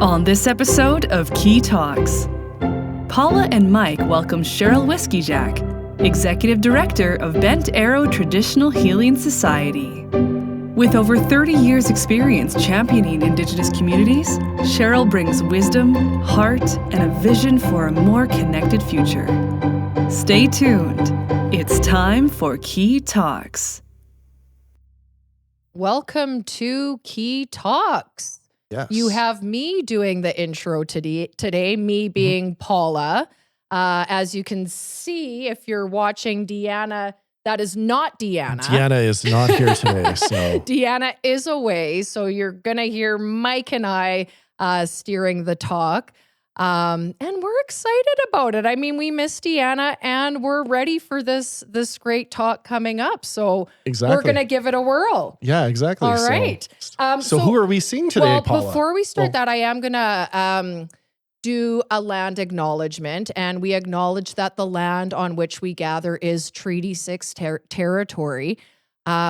On this episode of Key Talks, Paula and Mike welcome Cheryl Whiskeyjack, Executive Director of Bent Arrow Traditional Healing Society. With over 30 years' experience championing Indigenous communities, Cheryl brings wisdom, heart, and a vision for a more connected future. Stay tuned. It's time for Key Talks. Welcome to Key Talks. Yes. You have me doing the intro today, me being Paula. As you can see, if you're watching Deanna, that is not Deanna. Deanna is not here today, so. Deanna is away, so you're going to hear Mike and I steering the talk. And we're excited about it. I mean, we miss Deanna and we're ready for this great talk coming up. So Exactly. we're going to give it a whirl. Yeah, exactly. All right. So who are we seeing today, Paula? Before we start that, I am going to do a land acknowledgement, and we acknowledge that the land on which we gather is Treaty 6 territory.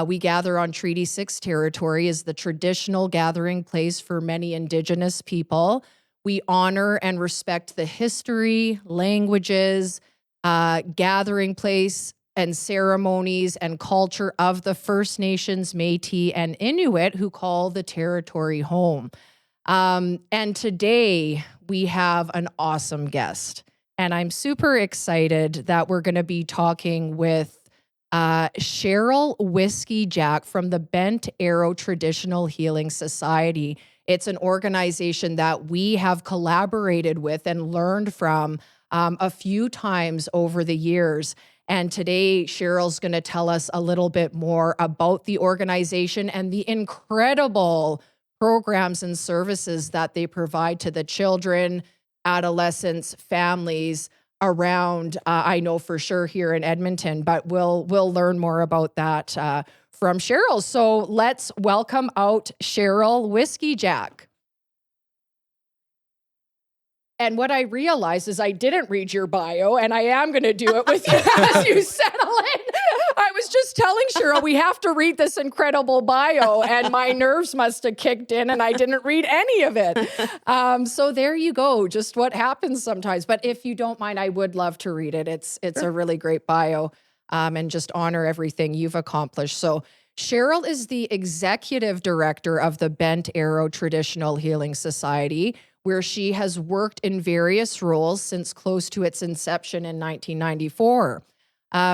We gather on Treaty 6 territory is the traditional gathering place for many Indigenous people. We honor and respect the history, languages, gathering place, and ceremonies and culture of the First Nations, Métis, and Inuit who call the territory home. And today we have an awesome guest, and I'm super excited that we're going to be talking with Cheryl Whiskeyjack from the Bent Arrow Traditional Healing Society. It's an organization that we have collaborated with and learned from a few times over the years. And today, Cheryl's going to tell us a little bit more about the organization and the incredible programs and services that they provide to the children, adolescents, families around, I know for sure here in Edmonton, but we'll learn more about that from Cheryl. So let's welcome out Cheryl Whiskeyjack. And what I realized is I didn't read your bio, and I am going to do it with you as you settle in. I was just telling Cheryl, we have to read this incredible bio, and my nerves must have kicked in, and I didn't read any of it. So there you go, just what happens sometimes. But if you don't mind, I would love to read it. It's a really great bio, and just honor everything you've accomplished. So Cheryl is the executive director of the Bent Arrow Traditional Healing Society, where she has worked in various roles since close to its inception in 1994.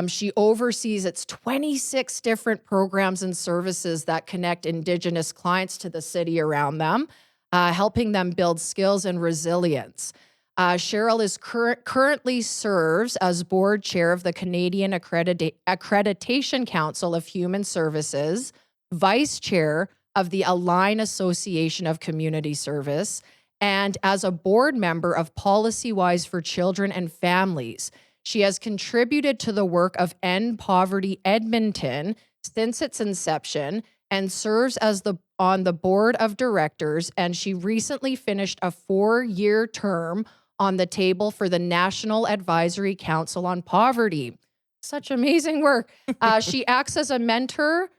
She oversees its 26 different programs and services that connect Indigenous clients to the city around them, helping them build skills and resilience. Cheryl is currently serves as board chair of the Canadian Accreditation Council of Human Services, vice chair of the Align Association of Community Service, and as a board member of Policy Wise for Children and Families. She has contributed to the work of End Poverty Edmonton since its inception and serves as on the board of directors, and she recently finished a 4-year term on the table for the National Advisory Council on Poverty. Such amazing work. She acts as a mentor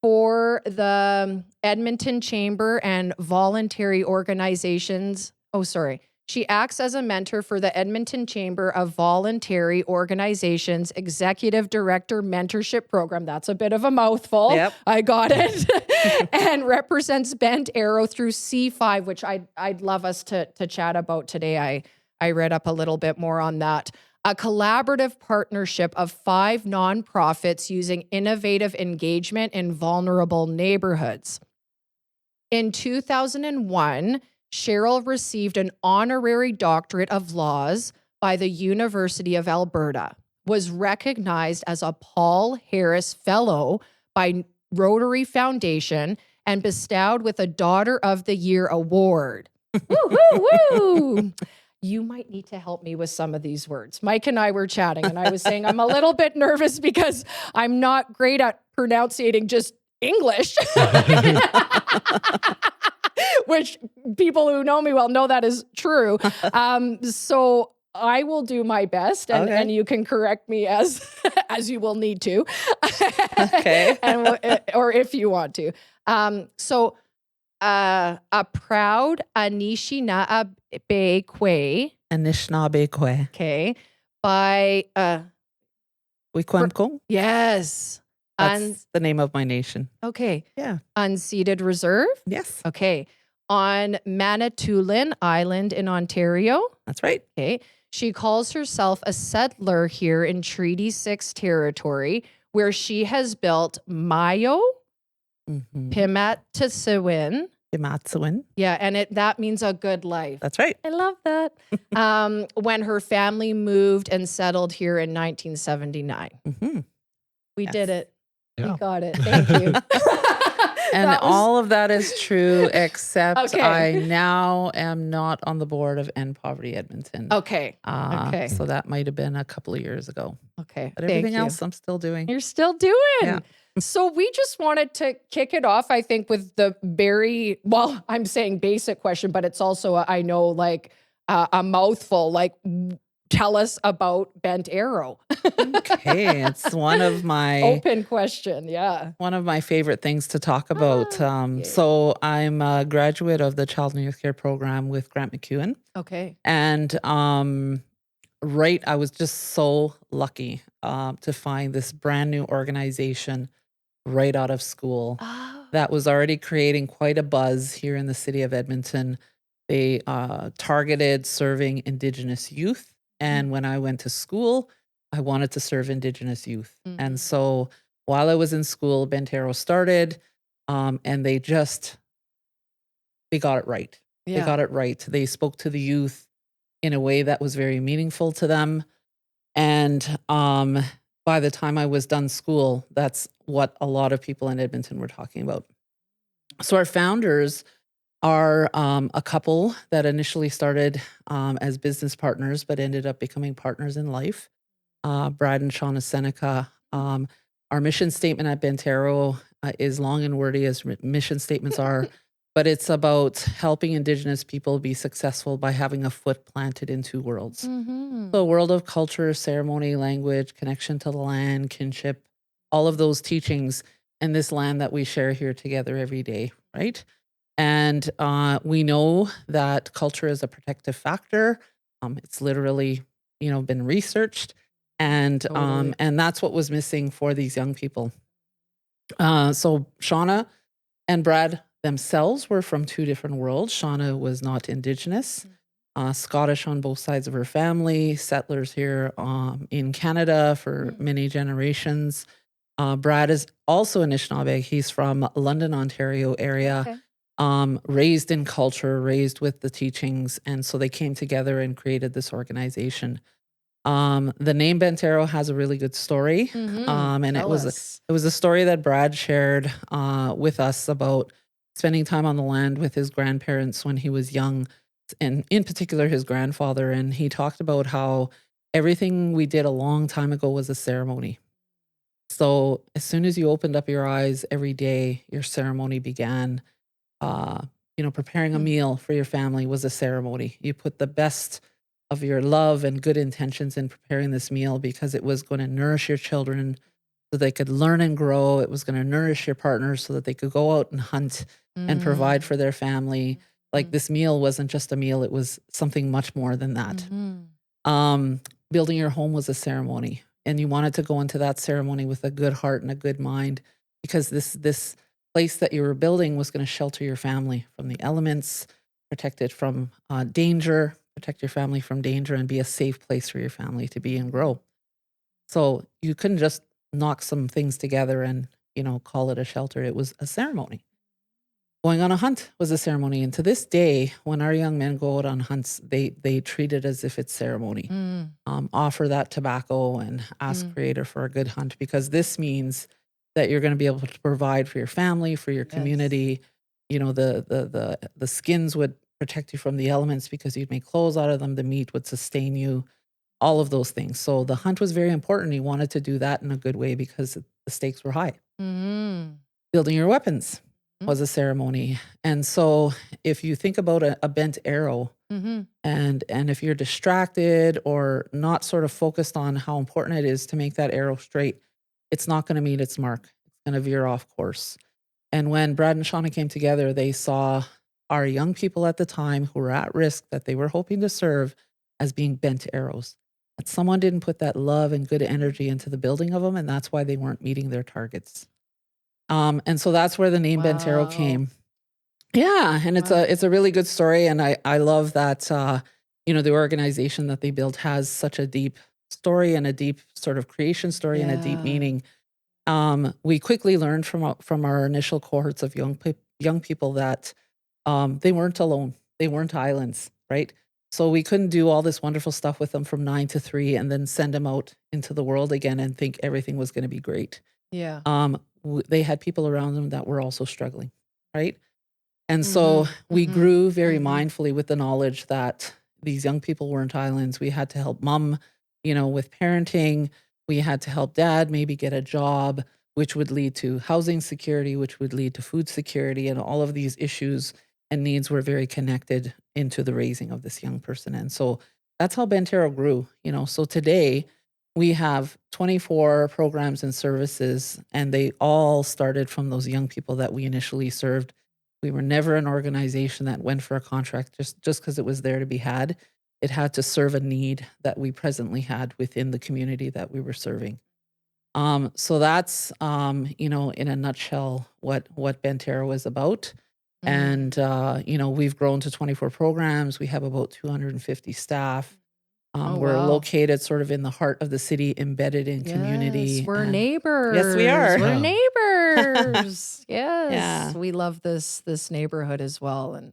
for the Edmonton Chamber and voluntary organizations. She acts as a mentor for the Edmonton Chamber of Voluntary Organizations Executive Director Mentorship Program. That's a bit of a mouthful. Yep. I got it. And represents Bent Arrow through C5, which I'd love us to chat about today. I read up a little bit more on that. A collaborative partnership of 5 nonprofits using innovative engagement in vulnerable neighborhoods. In 2001, Cheryl received an honorary doctorate of laws by the University of Alberta, was recognized as a Paul Harris Fellow by Rotary Foundation, and bestowed with a Daughter of the Year award. Woo, woo, woo! You might need to help me with some of these words. Mike and I were chatting, and I was saying I'm a little bit nervous because I'm not great at pronouncing just English, which people who know me well know that is true. So I will do my best, and you can correct me as you will need to, Okay. or if you want to. So a proud Anishinaabe, okay, by Wikwemko. yes, That's the name of my nation. okay, Yeah. unceded reserve, Yes. okay, on Manitoulin Island in Ontario. That's right. Okay. She calls herself a settler here in Treaty 6 territory, where she has built Mayo, Pimatsawin. Pimatsawin. Yeah, and that means a good life. That's right. I love that. When her family moved and settled here in 1979. We did it. Yeah. We got it. Thank you. And all of that is true, except Okay. I now am not on the board of End Poverty Edmonton. Okay. Okay. So that might have been a couple of years ago. Okay. But everything else I'm still doing. You're still doing. Yeah. So we just wanted to kick it off, I think, with the very, well, I'm saying basic question, but it's also, I know, like a mouthful. Like, tell us about Bent Arrow. Okay. It's one of my open question. Yeah. One of my favorite things to talk about. So I'm a graduate of the Child and Youth Care program with Grant McEwen. Okay. And I was just so lucky to find this brand new organization right out of school that was already creating quite a buzz here in the city of Edmonton. They targeted serving Indigenous youth. And when I went to school, I wanted to serve Indigenous youth. And so while I was in school, Bent Arrow started, and they got it right. Yeah. They got it right. They spoke to the youth in a way that was very meaningful to them. And by the time I was done school, that's what a lot of people in Edmonton were talking about. So our founders are a couple that initially started as business partners, but ended up becoming partners in life. Brad and Shauna Seneca. Our mission statement at Bent Arrow is long and wordy as mission statements are, but it's about helping Indigenous people be successful by having a foot planted in two worlds. So a world of culture, ceremony, language, connection to the land, kinship, all of those teachings in this land that we share here together every day, right? And we know that culture is a protective factor. It's literally, been researched. And that's what was missing for these young people. So Shauna and Brad themselves were from two different worlds. Shauna was not Indigenous, Scottish on both sides of her family, settlers here in Canada for many generations. Brad is also Anishinaabe. He's from London, Ontario area, raised in culture, raised with the teachings. And so they came together and created this organization. The name Bent Arrow has a really good story. And it was a story that Brad shared with us about spending time on the land with his grandparents when he was young, and in particular his grandfather. And he talked about how everything we did a long time ago was a ceremony. So as soon as you opened up your eyes every day, your ceremony began. Preparing a meal for your family was a ceremony. You put the best of your love and good intentions in preparing this meal because it was going to nourish your children so they could learn and grow. It was going to nourish your partners so that they could go out and hunt and provide for their family. Like this meal wasn't just a meal, it was something much more than that. Building your home was a ceremony, and you wanted to go into that ceremony with a good heart and a good mind because this place that you were building was going to shelter your family from the elements, protect it from danger, protect your family from danger, and be a safe place for your family to be and grow. So you couldn't just knock some things together and, call it a shelter. It was a ceremony. Going on a hunt was a ceremony. And to this day, when our young men go out on hunts, they treat it as if it's ceremony. Offer that tobacco and ask Creator for a good hunt, because this means that you're going to be able to provide for your family, for your community. The skins would protect you from the elements because you'd make clothes out of them. The meat would sustain you, all of those things. So the hunt was very important. You wanted to do that in a good way because the stakes were high. Building your weapons was a ceremony. And so if you think about a bent arrow, and if you're distracted or not sort of focused on how important it is to make that arrow straight, it's not going to meet its mark. It's going to veer off course. And when Brad and Shauna came together, they saw our young people at the time who were at risk that they were hoping to serve as being bent arrows. That someone didn't put that love and good energy into the building of them, and that's why they weren't meeting their targets. And so that's where the name Bent Arrow came. Yeah, and it's a really good story, and I love that the organization that they built has such a deep story and a deep sort of creation story and a deep meaning. We quickly learned from our initial cohorts of young people that they weren't alone. They weren't islands, right? So we couldn't do all this wonderful stuff with them from 9 to 3 and then send them out into the world again and think everything was going to be great. Yeah. They had people around them that were also struggling, right? And so we grew very mindfully with the knowledge that these young people weren't islands. We had to help mom, with parenting. We had to help dad maybe get a job, which would lead to housing security, which would lead to food security, and all of these issues and needs were very connected into the raising of this young person. And so that's how Bent Arrow grew, So today we have 24 programs and services, and they all started from those young people that we initially served. We were never an organization that went for a contract just because it was there to be had. It had to serve a need that we presently had within the community that we were serving. So that's, in a nutshell, what Bent Arrow is about. And, we've grown to 24 programs. We have about 250 staff. We're located sort of in the heart of the city, embedded in community. We're neighbors. Yes, we are. We're neighbors. Yes. Yeah. We love this neighborhood as well. And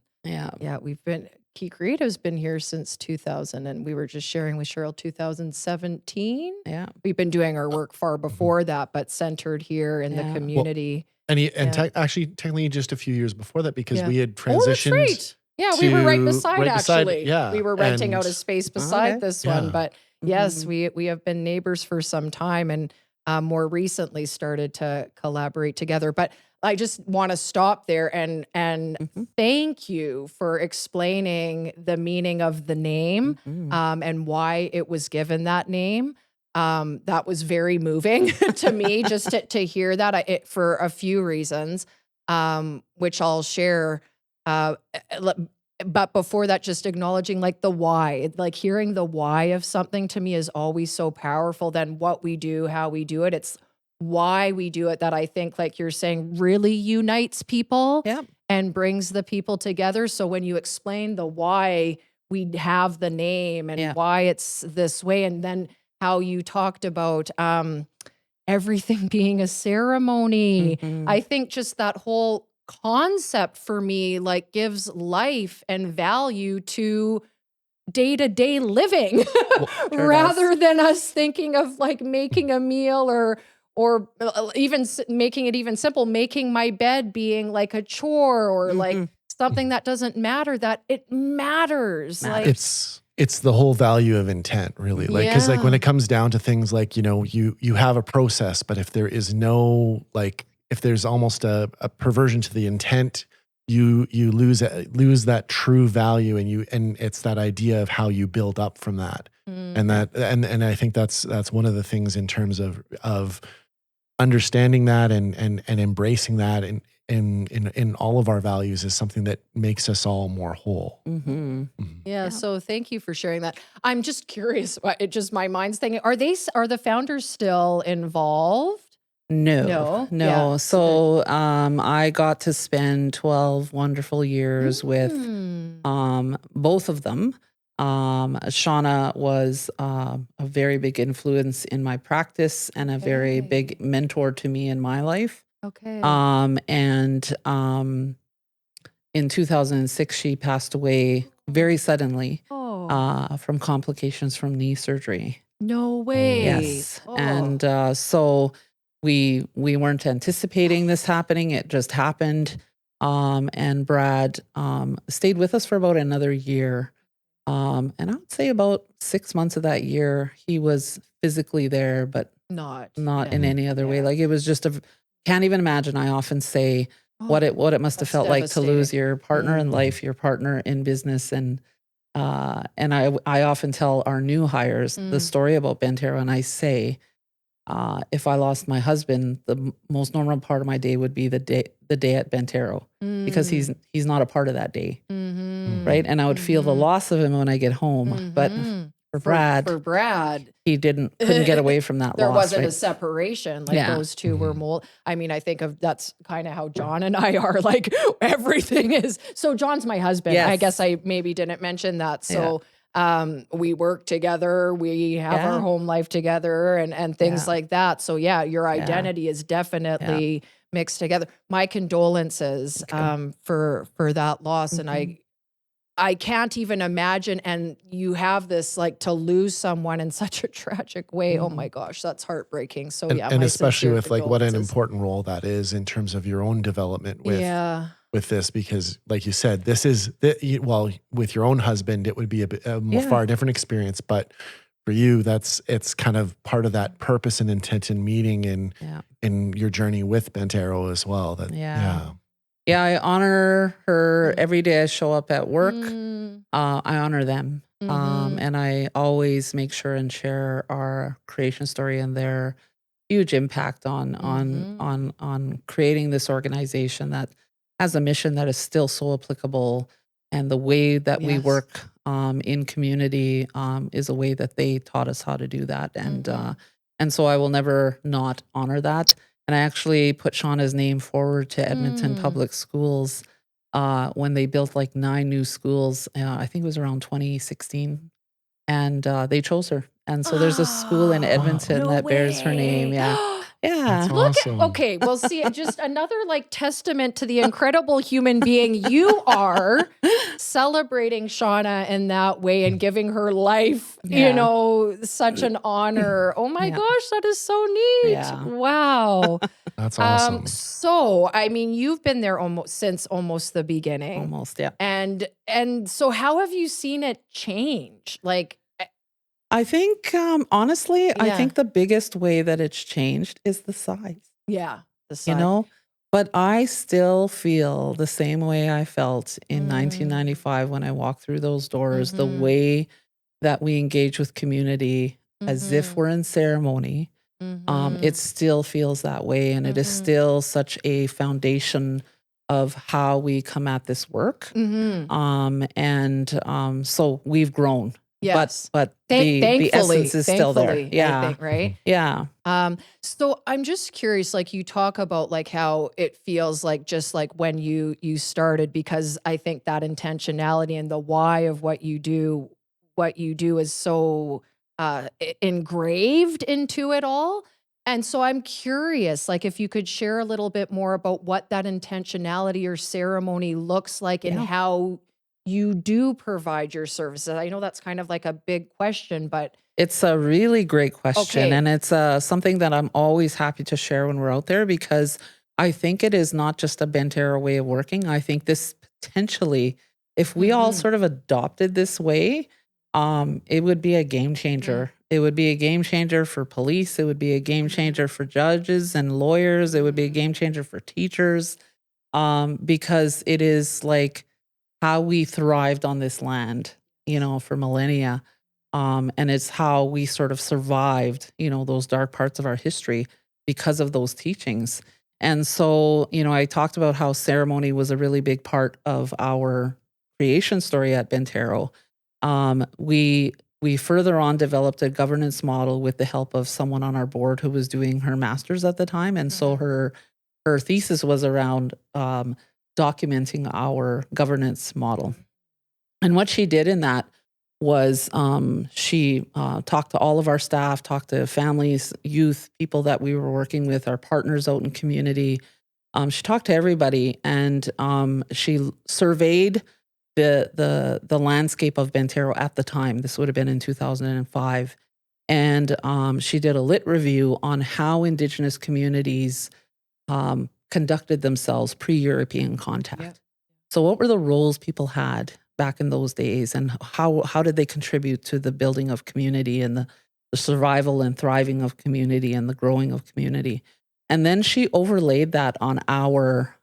we've been, Key Creative's been here since 2000, and we were just sharing with Cheryl 2017. Yeah. We've been doing our work far before that, but centered here in the community. Actually, technically just a few years before that, because we had transitioned. Oh, that's right. Yeah, we were right beside, actually. Yeah. We were renting out a space beside this one. But yes, we have been neighbors for some time, and more recently started to collaborate together. But I just want to stop there and thank you for explaining the meaning of the name and why it was given that name. That was very moving to me just to hear that for a few reasons, which I'll share. But before that, just acknowledging the why, hearing the why of something to me is always so powerful than what we do, how we do it. It's why we do it that I think, like you're saying, really unites people and brings the people together. So when you explain the why we have the name and why it's this way, and then how you talked about everything being a ceremony, I think just that whole concept for me gives life and value to day-to-day living rather than us thinking of making a meal or even making it even simple, making my bed being a chore or something that doesn't matter, that it matters. It's the whole value of intent, really. Because when it comes down to things you have a process, but if there is no if there's almost a perversion to the intent, you lose that true value, and it's that idea of how you build up from that. And I think that's one of the things in terms of understanding that and embracing that in all of our values is something that makes us all more whole. Yeah, so thank you for sharing that. I'm just curious, my mind's thinking, are the founders still involved? No. Yeah. So I got to spend 12 wonderful years with both of them. Shauna was a very big influence in my practice and a very big mentor to me in my life. Okay. In 2006, she passed away very suddenly from complications from knee surgery. No way. Yes. And so we weren't anticipating this happening. It just happened. And Brad stayed with us for about another year. And I would say about 6 months of that year, he was physically there, but not in any other way. It was just can't even imagine. I often say what it must have felt like to lose your partner in life, your partner in business. And I often tell our new hires the story about Bent Arrow, and I say, If I lost my husband, the most normal part of my day would be the day at Bentero, because he's not a part of that day, right? And I would feel the loss of him when I get home. But for Brad, he couldn't get away from that there loss. wasn't right? a separation. Like those two were mold. I mean, I think of that's kind of how John and I are. Like everything is. So John's my husband. Yes. I guess I maybe didn't mention that. So we work together. We have our home life together and things like that. So your identity is definitely mixed together. My condolences for that loss, and I can't even imagine. And you have this like to lose someone in such a tragic way. Oh my gosh, that's heartbreaking. So and especially with like what an important role that is in terms of your own development with this, because like you said, this is with your own husband, it would be a far different experience, but for you, it's kind of part of that purpose and intent and meaning in your journey with Bentero as well. I honor her every day I show up at work. I honor them. And I always make sure and share our creation story and their huge impact on creating this organization that has a mission that is still so applicable. And the way that we work in community is a way that they taught us how to do that. And so I will never not honor that. And I actually put Shauna's name forward to Edmonton Public Schools when they built like 9 new schools. I think it was around 2016. And they chose her. And so there's a school in Edmonton that bears her name. Yeah. Look at, okay, well, see, just another like testament to the incredible human being you are, celebrating Shauna in that way and giving her life, such an honor. Oh my gosh, that is so neat. Yeah. Wow. That's awesome. So, I mean, you've been there since almost the beginning. Almost, yeah. And so how have you seen it change? Like, I think, honestly, I think the biggest way that it's changed is the size. Yeah, the size. But I still feel the same way I felt in 1995 when I walked through those doors, the way that we engage with community as if we're in ceremony. It still feels that way. And it is still such a foundation of how we come at this work. So we've grown. Yes. But the essence is still there. Yeah. I think, right? Yeah. So I'm just curious, like you talk about like how it feels like just like when you started, because I think that intentionality and the why of what you do is so engraved into it all. And so I'm curious, like if you could share a little bit more about what that intentionality or ceremony looks like and how you do provide your services. I know that's kind of like a big question, but it's a really great question. And it's something that I'm always happy to share when we're out there, because I think it is not just a Bentero way of working. I think this potentially, if we all sort of adopted this way, it would be a game changer. It would be a game changer for police. It would be a game changer for judges and lawyers. It would be a game changer for teachers, because it is like how we thrived on this land, for millennia. And it's how we sort of survived, those dark parts of our history because of those teachings. And so, I talked about how ceremony was a really big part of our creation story at Bentero. We further on developed a governance model with the help of someone on our board who was doing her master's at the time. And so her thesis was around documenting our governance model. And what she did in that was she talked to all of our staff, talked to families, youth, people that we were working with, our partners out in community. She talked to everybody, and she surveyed the landscape of Bentero at the time. This would have been in 2005. And she did a lit review on how Indigenous communities conducted themselves pre-European contact. Yep. So what were the roles people had back in those days, and how did they contribute to the building of community and the survival and thriving of community and the growing of community? And then she overlaid that on our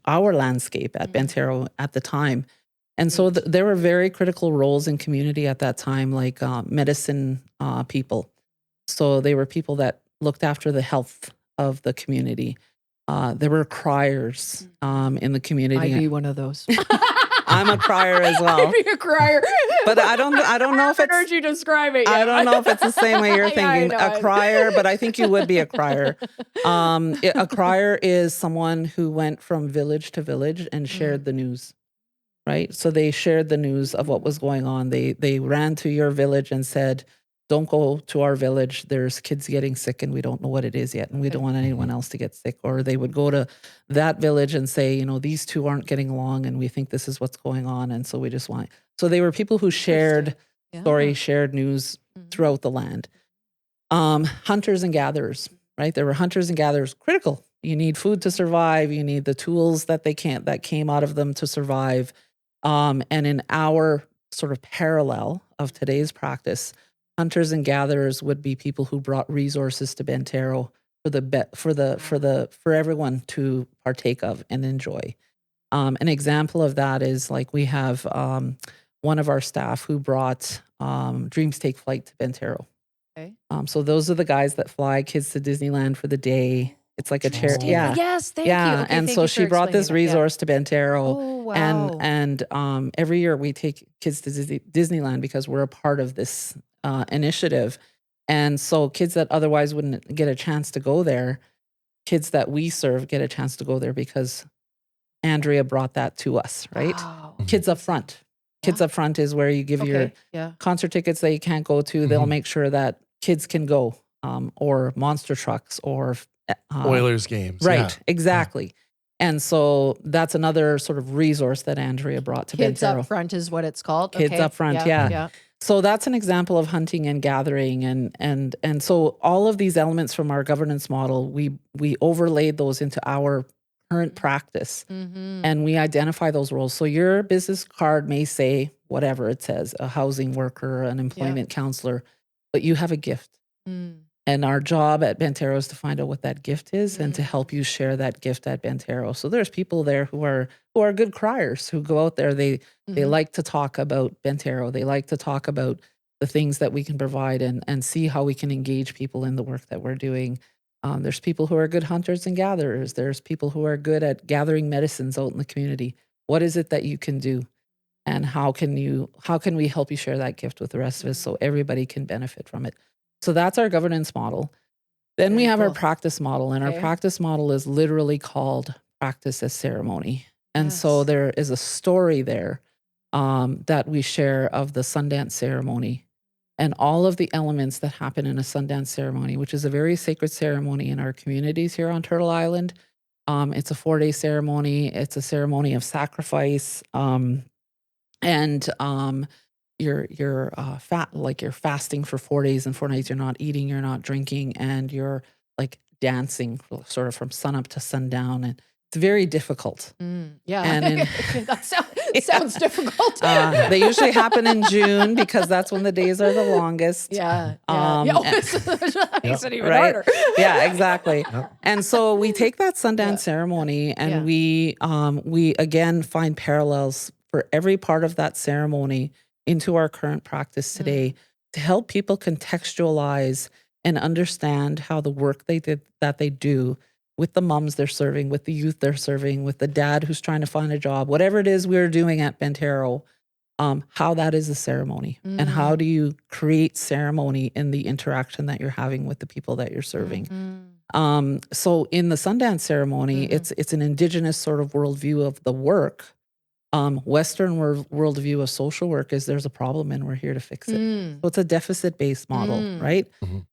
landscape at Bentero at the time. And so there were very critical roles in community at that time, like medicine people. So they were people that looked after the health of the community. There were criers in the community. I'd be one of those. I'm a crier as well. I'd be a crier. But I don't know if I heard it's you describe it. I don't know if it's the same way you're Yeah, I thinking. know. A crier, but I think you would be a crier. A crier is someone who went from village to village and shared the news, right? So they shared the news of what was going on. They ran to your village and said, "Don't go to our village. There's kids getting sick and we don't know what it is yet, and we don't want anyone else to get sick." Or they would go to that village and say, you know, these two aren't getting along and we think this is what's going on. And so we just want. So they were people who shared stories, shared news throughout the land. Hunters and gatherers, right? There were hunters and gatherers, critical. You need food to survive. You need the tools that came out of them to survive. And in our sort of parallel of today's practice, hunters and gatherers would be people who brought resources to Bentero for everyone to partake of and enjoy. An example of that is like we have one of our staff who brought Dreams Take Flight to Bentero. Okay. So those are the guys that fly kids to Disneyland for the day. It's like a charity. Yeah. Yes, thank you. Okay, And thank so you she for brought this explaining that. resource to Bentero. Oh, wow. And every year we take kids to Disneyland because we're a part of this initiative. And so kids that otherwise wouldn't get a chance to go there, kids that we serve get a chance to go there because Andrea brought that to us, right? Wow. Kids Up Front. Kids Up Front is where you give your concert tickets that you can't go to. They'll make sure that kids can go, or monster trucks or Oilers games. Right, Yeah. exactly. And so that's another sort of resource that Andrea brought to Kids Bentero. Up Front is what it's called. Kids Okay. Up Front, yeah. So that's an example of hunting and gathering, and so all of these elements from our governance model, we overlaid those into our current practice, and we identify those roles. So your business card may say whatever it says, a housing worker, an employment counselor, but you have a gift. And our job at Bentero is to find out what that gift is and to help you share that gift at Bentero. So there's people there who are good criers, who go out there. They like to talk about Bentero. They like to talk about the things that we can provide and see how we can engage people in the work that we're doing. There's people who are good hunters and gatherers. There's people who are good at gathering medicines out in the community. What is it that you can do? And how can we help you share that gift with the rest of us so everybody can benefit from it? So that's our governance model. Then we have our practice model, and our practice model is literally called practice as ceremony. And so there is a story there that we share of the Sundance ceremony and all of the elements that happen in a Sundance ceremony, which is a very sacred ceremony in our communities here on Turtle Island. It's a 4-day ceremony. It's a ceremony of sacrifice. You're fasting for 4 days and 4 nights. You're not eating, you're not drinking, and you're like dancing sort of from sunup to sundown. And it's very difficult. Yeah. And That sounds difficult. they usually happen in June because that's when the days are the longest. Yeah. That makes it even right? harder. Yeah, exactly. And so we take that Sundance ceremony and we again find parallels for every part of that ceremony into our current practice today to help people contextualize and understand how the work they do with the moms they're serving, with the youth they're serving, with the dad who's trying to find a job, whatever it is we're doing at Bentero, how that is a ceremony and how do you create ceremony in the interaction that you're having with the people that you're serving. So in the Sundance ceremony, it's an Indigenous sort of worldview of the work. Western worldview of social work is there's a problem and we're here to fix it. So it's a deficit-based model, right?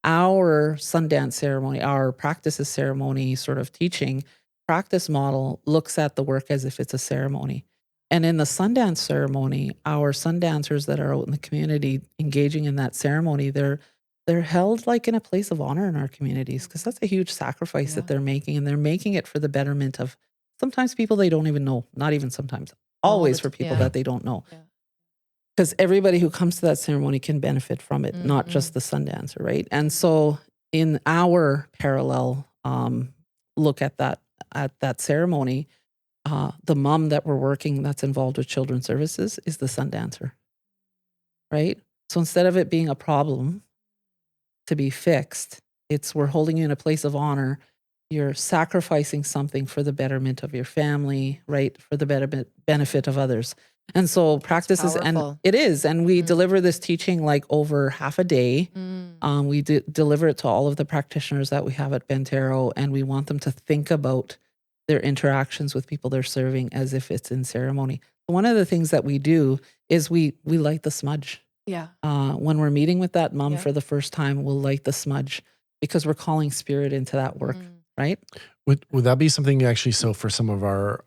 Our Sundance ceremony, our practices ceremony sort of teaching practice model looks at the work as if it's a ceremony. And in the Sundance ceremony, our Sundancers that are out in the community engaging in that ceremony, they're held like in a place of honor in our communities because that's a huge sacrifice that they're making, and they're making it for the betterment of sometimes people they don't even know, not even sometimes. Always for people that they don't know. Because everybody who comes to that ceremony can benefit from it, not just the Sundancer, right? And so in our parallel look at that ceremony, the mom that we're working that's involved with children's services is the Sundancer, right? So instead of it being a problem to be fixed, we're holding you in a place of honor. You're sacrificing something for the betterment of your family, right? For the benefit of others. And so practices, and powerful. it is, and we deliver this teaching like over half a day. We deliver it to all of the practitioners that we have at Bent Arrow, and we want them to think about their interactions with people they're serving as if it's in ceremony. One of the things that we do is we light the smudge. Yeah. When we're meeting with that mom for the first time, we'll light the smudge because we're calling spirit into that work, right? Would that be something actually? So for some of our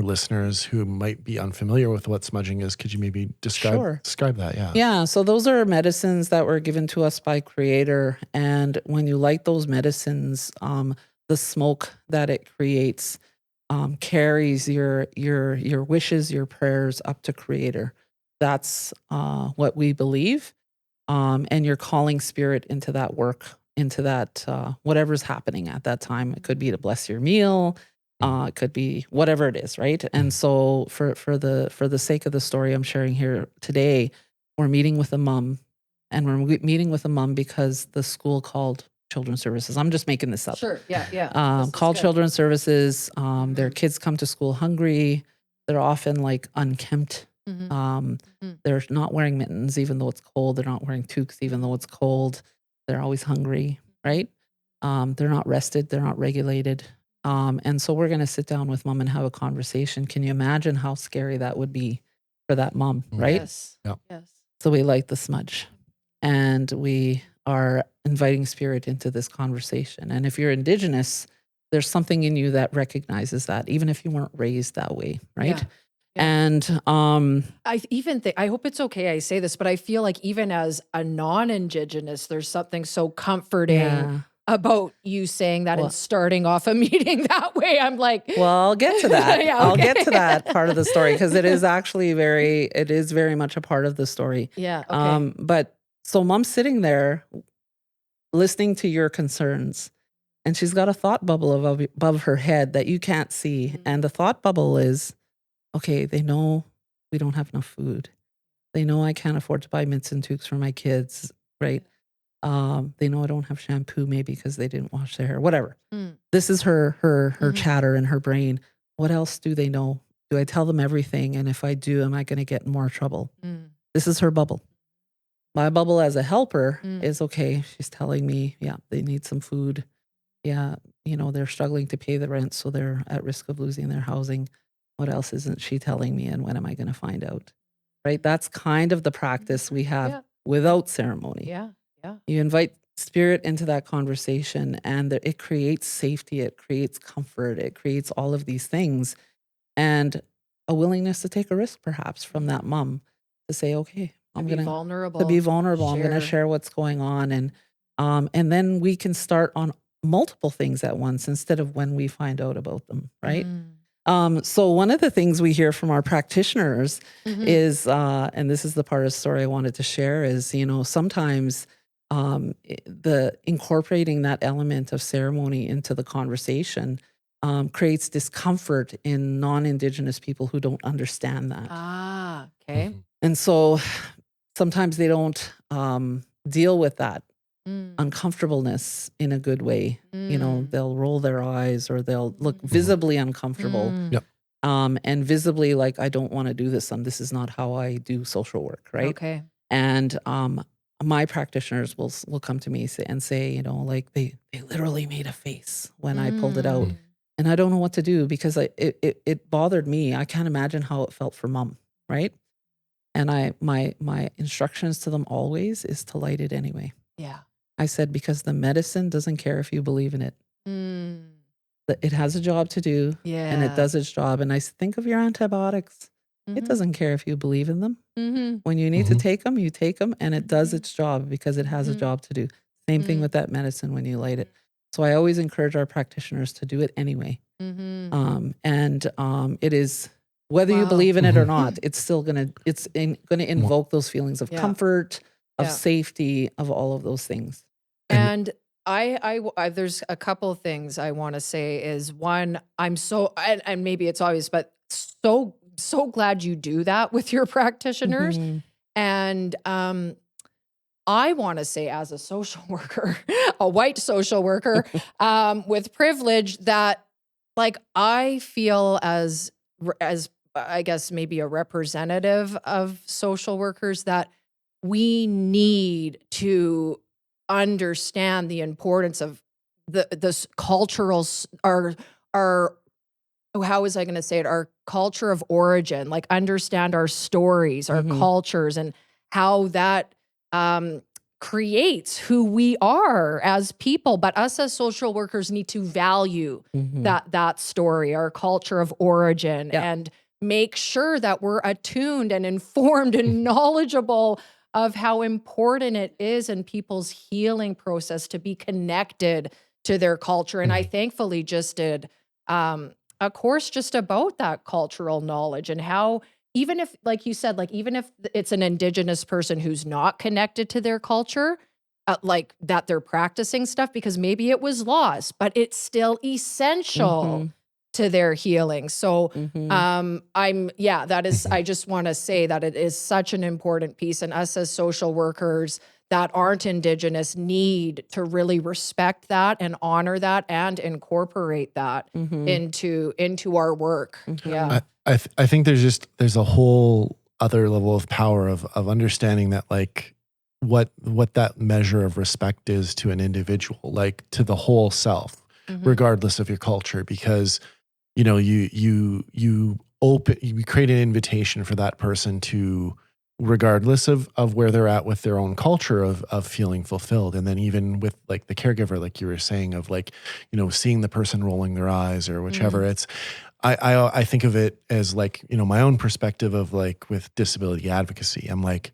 listeners who might be unfamiliar with what smudging is, could you maybe describe that? Yeah. Yeah. So those are medicines that were given to us by Creator, and when you light those medicines, the smoke that it creates carries your wishes, your prayers up to Creator. That's what we believe, and you're calling spirit into that work, into that whatever's happening at that time. It could be to bless your meal. It could be whatever it is, right? And so for the sake of the story I'm sharing here today, we're meeting with a mom, and we're meeting with a mom because the school called Children's Services. I'm just making this up. Sure. Yeah. Called Children's Services. Their kids come to school hungry. They're often like unkempt. They're not wearing mittens even though it's cold. They're not wearing toques even though it's cold. They're always hungry, right? They're not rested. They're not regulated. And so we're going to sit down with mom and have a conversation. Can you imagine how scary that would be for that mom, right? Yes. Yep. Yes. So we light the smudge, and we are inviting spirit into this conversation. And if you're Indigenous, there's something in you that recognizes that, even if you weren't raised that way, right? Yeah. And I even think, I hope it's okay I say this, but I feel like even as a non-Indigenous, there's something so comforting about you saying that and starting off a meeting that way. I'm like, well, I'll get to that. Yeah, I'll okay. get to that part of the story because it is actually very much a part of the story. Yeah. Okay. But so mom's sitting there listening to your concerns, and she's got a thought bubble above her head that you can't see. And the thought bubble is, okay, they know we don't have enough food. They know I can't afford to buy mints and toques for my kids, right? They know I don't have shampoo maybe because they didn't wash their hair, whatever. This is her chatter in her brain. What else do they know? Do I tell them everything? And if I do, am I going to get in more trouble? This is her bubble. My bubble as a helper is, okay, she's telling me, they need some food. Yeah, they're struggling to pay the rent, so they're at risk of losing their housing. What else isn't she telling me, and when am I going to find out? Right? That's kind of the practice we have without ceremony. Yeah. You invite spirit into that conversation, and it creates safety, it creates comfort, it creates all of these things, and a willingness to take a risk perhaps from that mom to say, okay, I'm going to be vulnerable. I'm going to share what's going on. And then we can start on multiple things at once instead of when we find out about them. Right. So one of the things we hear from our practitioners is, and this is the part of the story I wanted to share, is, sometimes the incorporating that element of ceremony into the conversation creates discomfort in non-Indigenous people who don't understand that. Okay. And so sometimes they don't deal with that uncomfortableness in a good way. They'll roll their eyes, or they'll look visibly uncomfortable. And visibly like, I don't want to do this. This is not how I do social work, right? Okay. And my practitioners will come to me and say, like they literally made a face when I pulled it out. And I don't know what to do because it bothered me. I can't imagine how it felt for mom, right? And my instructions to them always is to light it anyway. Yeah. I said, because the medicine doesn't care if you believe in it. It has a job to do, and it does its job. And I think of your antibiotics. It doesn't care if you believe in them. When you need to take them, you take them, and it does its job because it has a job to do. Same thing with that medicine when you light it. So I always encourage our practitioners to do it anyway. It is, whether you believe in it or not, it's still gonna invoke those feelings of comfort, of safety, of all of those things. And I there's a couple of things I want to say. Is one, I'm so, and maybe it's obvious, but so glad you do that with your practitioners. And I want to say as a social worker, a white social worker with privilege, that like I feel as I guess maybe a representative of social workers, that we need to understand the importance of this cultural our how was I going to say it? Our culture of origin, like understand our stories, our cultures, and how that creates who we are as people. But us as social workers need to value that story, our culture of origin, and make sure that we're attuned and informed and knowledgeable of how important it is in people's healing process to be connected to their culture. And I thankfully just did a course just about that cultural knowledge, and how, even if, like you said, like even if it's an Indigenous person who's not connected to their culture, like that they're practicing stuff because maybe it was lost, but it's still essential to their healing. So that is, I just want to say that it is such an important piece, and us as social workers that aren't Indigenous need to really respect that and honor that and incorporate that into our work. Yeah. I think there's a whole other level of power of understanding that, like, what that measure of respect is to an individual, like to the whole self, regardless of your culture, because you create an invitation for that person to, regardless of where they're at with their own culture, of feeling fulfilled. And then even with like the caregiver, like you were saying, of like, seeing the person rolling their eyes or whichever, it's, I think of it as like, my own perspective of like with disability advocacy. I'm like,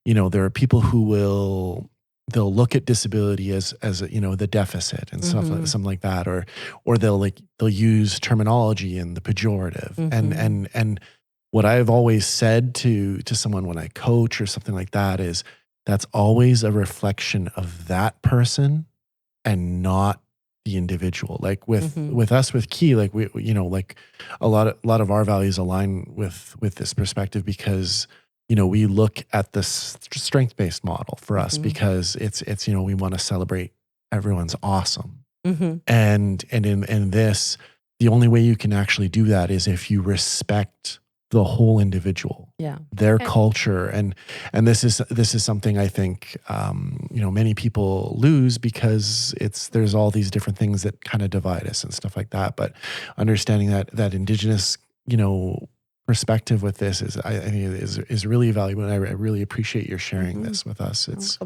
there are people who they'll look at disability as the deficit and stuff like something like that, or they'll use terminology in the pejorative. And what I've always said to someone when I coach or something like that is, that's always a reflection of that person and not the individual. Like with us, with Key, like we like a lot of our values align with this perspective, because we look at this strength-based model for us, because it's we want to celebrate everyone's awesome. And in this, the only way you can actually do that is if you respect the whole individual, their culture, and this is something I think many people lose, because there's all these different things that kind of divide us and stuff like that. But understanding that Indigenous perspective with this is, I think, is really valuable, and I really appreciate your sharing this with us. It's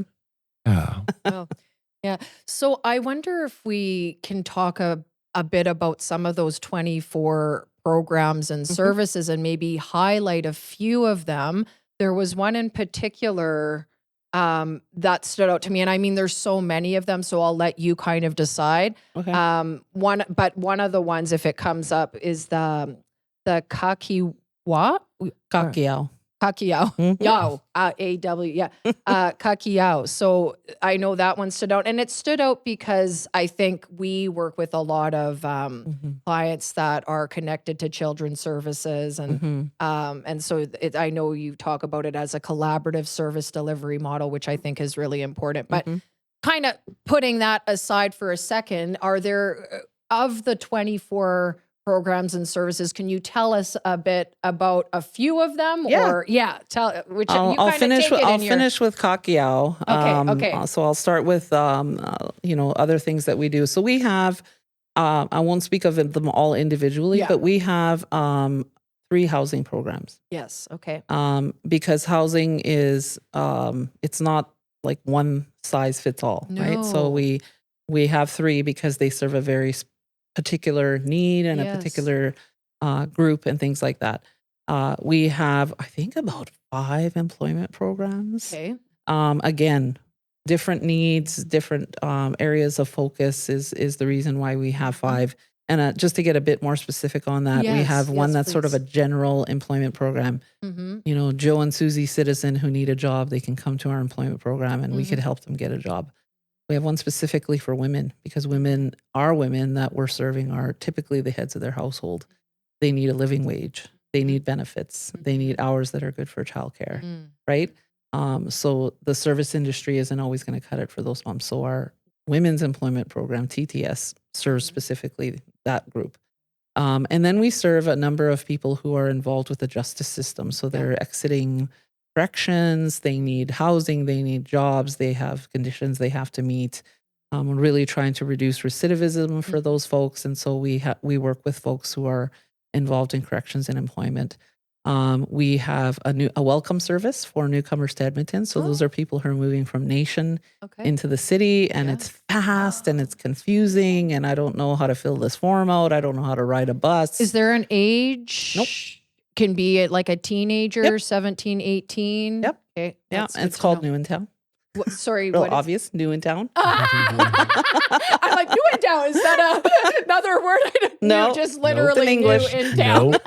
yeah. So I wonder if we can talk a bit about some of those 24 programs and services, and maybe highlight a few of them. There was one in particular that stood out to me, and I mean, there's so many of them, so I'll let you kind of decide. Okay. One of the ones, if it comes up, is the Kakiao. Kakiao. Yao. A-W. Yeah. Kakiao. So I know that one stood out. And it stood out because I think we work with a lot of clients that are connected to children's services. And so I know you talk about it as a collaborative service delivery model, which I think is really important. But kind of putting that aside for a second, are there, of the 24 programs and services, can you tell us a bit about a few of them? Or tell which I'll finish with Kakiao. Okay. So I'll start with other things that we do. So we have I won't speak of them all individually, but we have 3 housing programs. Yes. Okay. Because housing is it's not like one size fits all, right? So we have 3 because they serve a very particular need and a particular group and things like that. We have, I think, about 5 employment programs. Okay. Again, different needs, different areas of focus is the reason why we have 5. And just to get a bit more specific on that, we have one that's sort of a general employment program. Joe and Susie Citizen who need a job, they can come to our employment program and we could help them get a job. We have one specifically for women, because women that we're serving are typically the heads of their household. They need a living wage. They need benefits. They need hours that are good for childcare, right? So the service industry isn't always going to cut it for those moms. So our women's employment program, TTS, serves specifically that group. And then we serve a number of people who are involved with the justice system. So they're exiting corrections, they need housing, they need jobs, they have conditions they have to meet. We're really trying to reduce recidivism for those folks. And so we work with folks who are involved in corrections and employment. We have a welcome service for newcomers to Edmonton. So those are people who are moving from nation into the city, and it's fast and it's confusing, and I don't know how to fill this form out. I don't know how to ride a bus. Is there an age? Nope. Can be like a teenager, Yep. 17, 18? Yep. Okay. Yeah, that's and good it's to called know. New in Town. Sorry, Real what? obvious, New in Town. I'm like, new in town. Is that another word? I don't No. know. Just Nope. literally In new English. in town. No.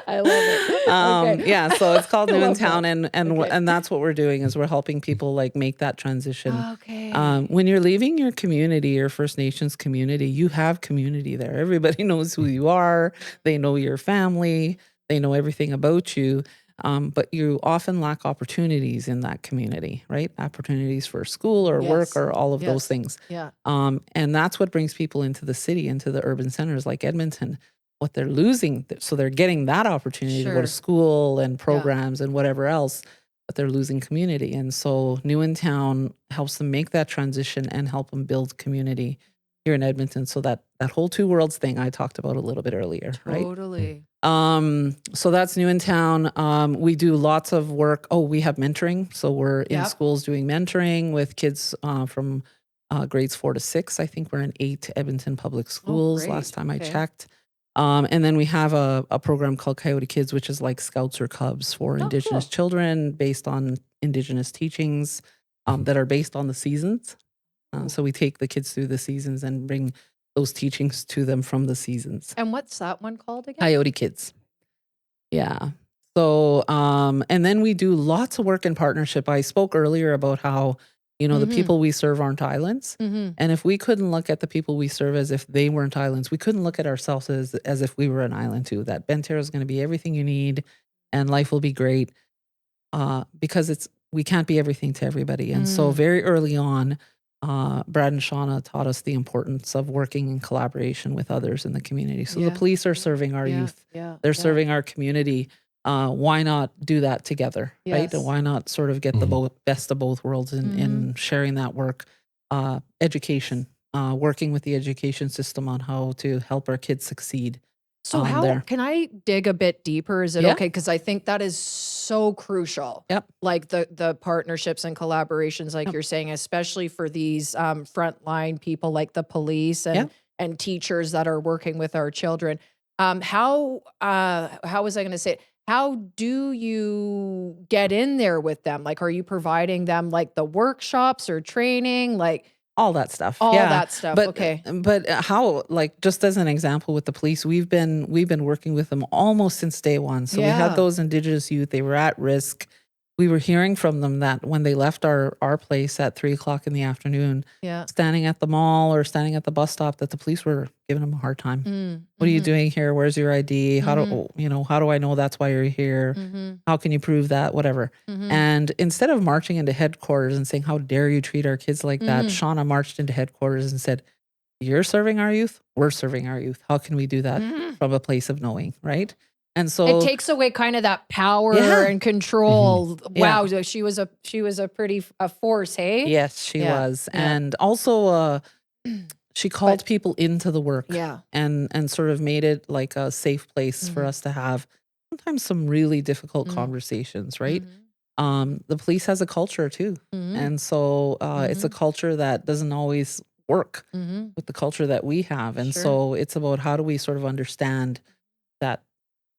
I love it. Okay. Yeah, so it's called I New in love that. Town, and Okay. and that's what we're doing is we're helping people like make that transition. Okay. When you're leaving your community, your First Nations community, you have community there. Everybody knows who you are. They know your family. They know everything about you. But you often lack opportunities in that community, right? Opportunities for school or work Yes. or all of those Yes. things. Yeah. And that's what brings people into the city, into the urban centers like Edmonton. What they're losing, so they're getting that opportunity to go Sure. to school and programs and whatever else, but they're losing community. And so New in Town helps them make that transition and help them build community here in Edmonton. So that whole two worlds thing I talked about a little bit earlier, right? Totally. So that's New in Town. We do lots of work. Oh, we have mentoring. So we're in Yep. schools doing mentoring with kids from grades 4 to 6. I think we're in 8 Edmonton public schools great. last time I Okay. checked. And then we have a program called Coyote Kids, which is like Scouts or Cubs for Indigenous cool. children based on Indigenous teachings that are based on the seasons. So we take the kids through the seasons and bring those teachings to them from the seasons. And what's that one called again? Coyote Kids. Yeah. So, and then we do lots of work in partnership. I spoke earlier about how, the people we serve aren't islands. And if we couldn't look at the people we serve as if they weren't islands, we couldn't look at ourselves as if we were an island too, that Bent Terre is going to be everything you need and life will be great. Because we can't be everything to everybody. And so very early on, Brad and Shauna taught us the importance of working in collaboration with others in the community. So the police are serving our youth. Yeah. They're serving our community. Why not do that together, right? Yes. And why not sort of get the best of both worlds in sharing that work? Education, working with the education system on how to help our kids succeed. So how there. can I dig a bit deeper? Is it Yeah. okay? Because I think that is so crucial. Yep. Like the partnerships and collaborations, like you're saying, especially for these frontline people like the police and teachers that are working with our children. How was I going to say it? How do you get in there with them? Like, are you providing them like the workshops or training? Like All that stuff. all yeah. that stuff. But, Okay. But how, like, just as an example with the police, we've been working with them almost since day one. So we Yeah. had those Indigenous youth, they were at risk. We were hearing from them that when they left our place at 3:00 in the afternoon, Yeah. standing at the mall or standing at the bus stop, that the police were giving them a hard time. What are you doing here? Where's your ID? How do I know that's why you're here? How can you prove that? Whatever. And instead of marching into headquarters and saying, how dare you treat our kids like that? Shauna marched into headquarters and said, you're serving our youth. We're serving our youth. How can we do that from a place of knowing? Right. And so It takes away kind of that power Yeah. and control. Yeah. Wow, so she was a pretty force, hey? yes, she Yeah. was. Yeah. And also, she called people into the work. Yeah. And sort of made it like a safe place for us to have sometimes some really difficult conversations, right? The police has a culture too. And so it's a culture that doesn't always work with the culture that we have. And Sure. so it's about how do we sort of understand that,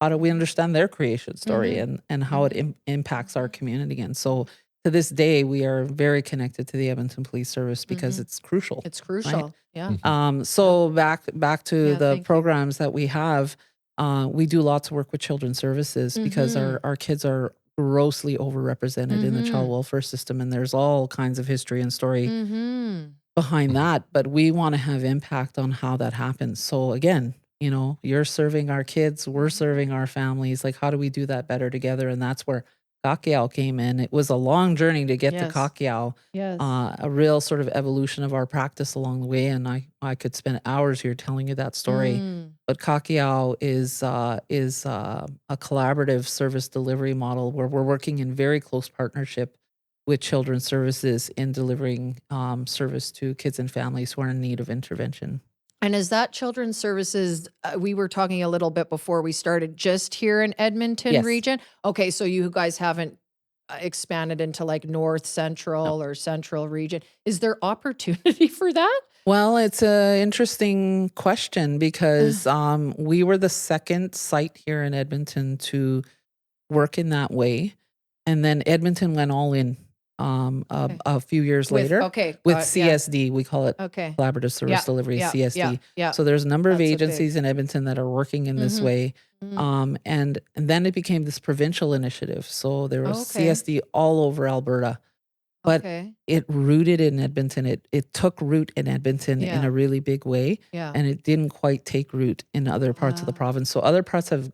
how do we understand their creation story and how it impacts our community. And so to this day, we are very connected to the Edmonton Police Service because it's crucial. It's crucial. Yeah. So back to Yeah, the thank you. programs that we have, we do lots of work with children's services because our kids are grossly overrepresented in the child welfare system, and there's all kinds of history and story behind that. But we want to have impact on how that happens. So again, you're serving our kids, we're serving our families. Like, how do we do that better together? And that's where Kakiao came in. It was a long journey to get to Yes. Kakiao. Yes. A real sort of evolution of our practice along the way, and I could spend hours here telling you that story. But Kakiao is a collaborative service delivery model where we're working in very close partnership with Children's Services in delivering service to kids and families who are in need of intervention. And is that Children's Services, we were talking a little bit before we started, just here in Edmonton Yes. region? Okay, so you guys haven't expanded into like North Central or Central region. Is there opportunity for that? Well, it's an interesting question because we were the second site here in Edmonton to work in that way. And then Edmonton went all in a few years later with CSD. We call it Okay. Collaborative Service Delivery, CSD. Yeah. So there's a number of That's a agencies in Edmonton that are working in this way. And then it became this provincial initiative. So there was CSD all over Alberta. But it rooted in Edmonton. It took root in Edmonton in a really big way. Yeah. And it didn't quite take root in other parts of the province. So other parts have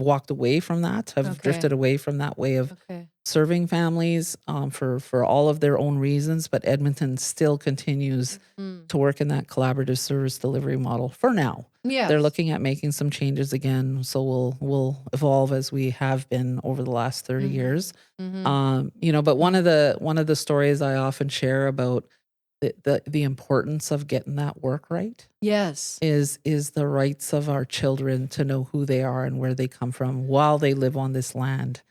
walked away from that, have drifted away from that way of serving families for all of their own reasons. But Edmonton still continues to work in that collaborative service delivery model for now. Yes. They're looking at making some changes again. So we'll evolve as we have been over the last 30 years. But one of the stories I often share about the importance of getting that work right. Yes. Is the rights of our children to know who they are and where they come from while they live on this land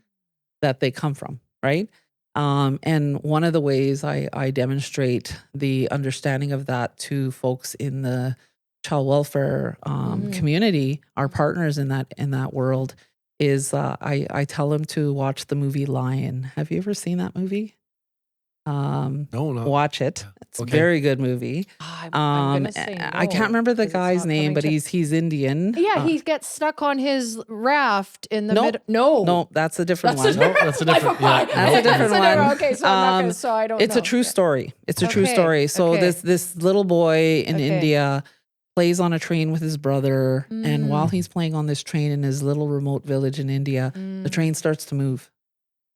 that they come from, right? And one of the ways I demonstrate the understanding of that to folks in the child welfare community, our partners in that world, is I tell them to watch the movie Lion. Have you ever seen that movie? No. Watch it. It's a very good movie. I'm gonna say no, I can't remember the 'cause it's guy's not name, coming but to- he's Indian. Yeah, he gets stuck on his raft in the Nope. middle. No. No, that's a different one. No, that's a different. That's a different one. Okay, so I'm not gonna, so I don't It's know. a true story. It's a true Okay, story. So okay. this little boy in Okay. India plays on a train with his brother, and while he's playing on this train in his little remote village in India, the train starts to move.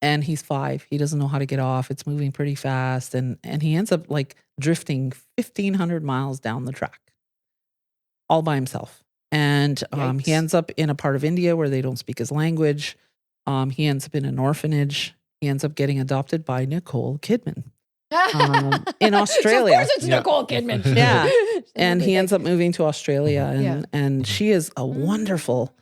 And he's 5. He doesn't know how to get off. It's moving pretty fast. And he ends up like drifting 1,500 miles down the track all by himself. And he ends up in a part of India where they don't speak his language. He ends up in an orphanage. He ends up getting adopted by Nicole Kidman in Australia. So of course it's Nicole Kidman. Yeah. And he ends up moving to Australia. And she is a wonderful,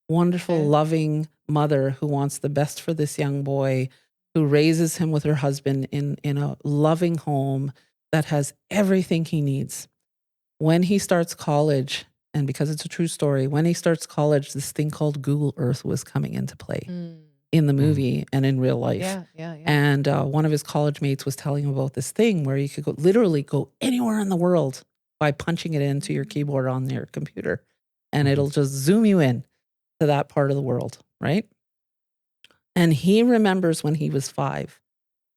loving mother who wants the best for this young boy, who raises him with her husband in a loving home that has everything he needs. When he starts college, and because it's a true story, when he starts college, this thing called Google Earth was coming into play in the movie and in real life. Yeah. And one of his college mates was telling him about this thing where you could literally go anywhere in the world by punching it into your keyboard on your computer, and it'll just zoom you in to that part of the world, right? And he remembers when he was 5,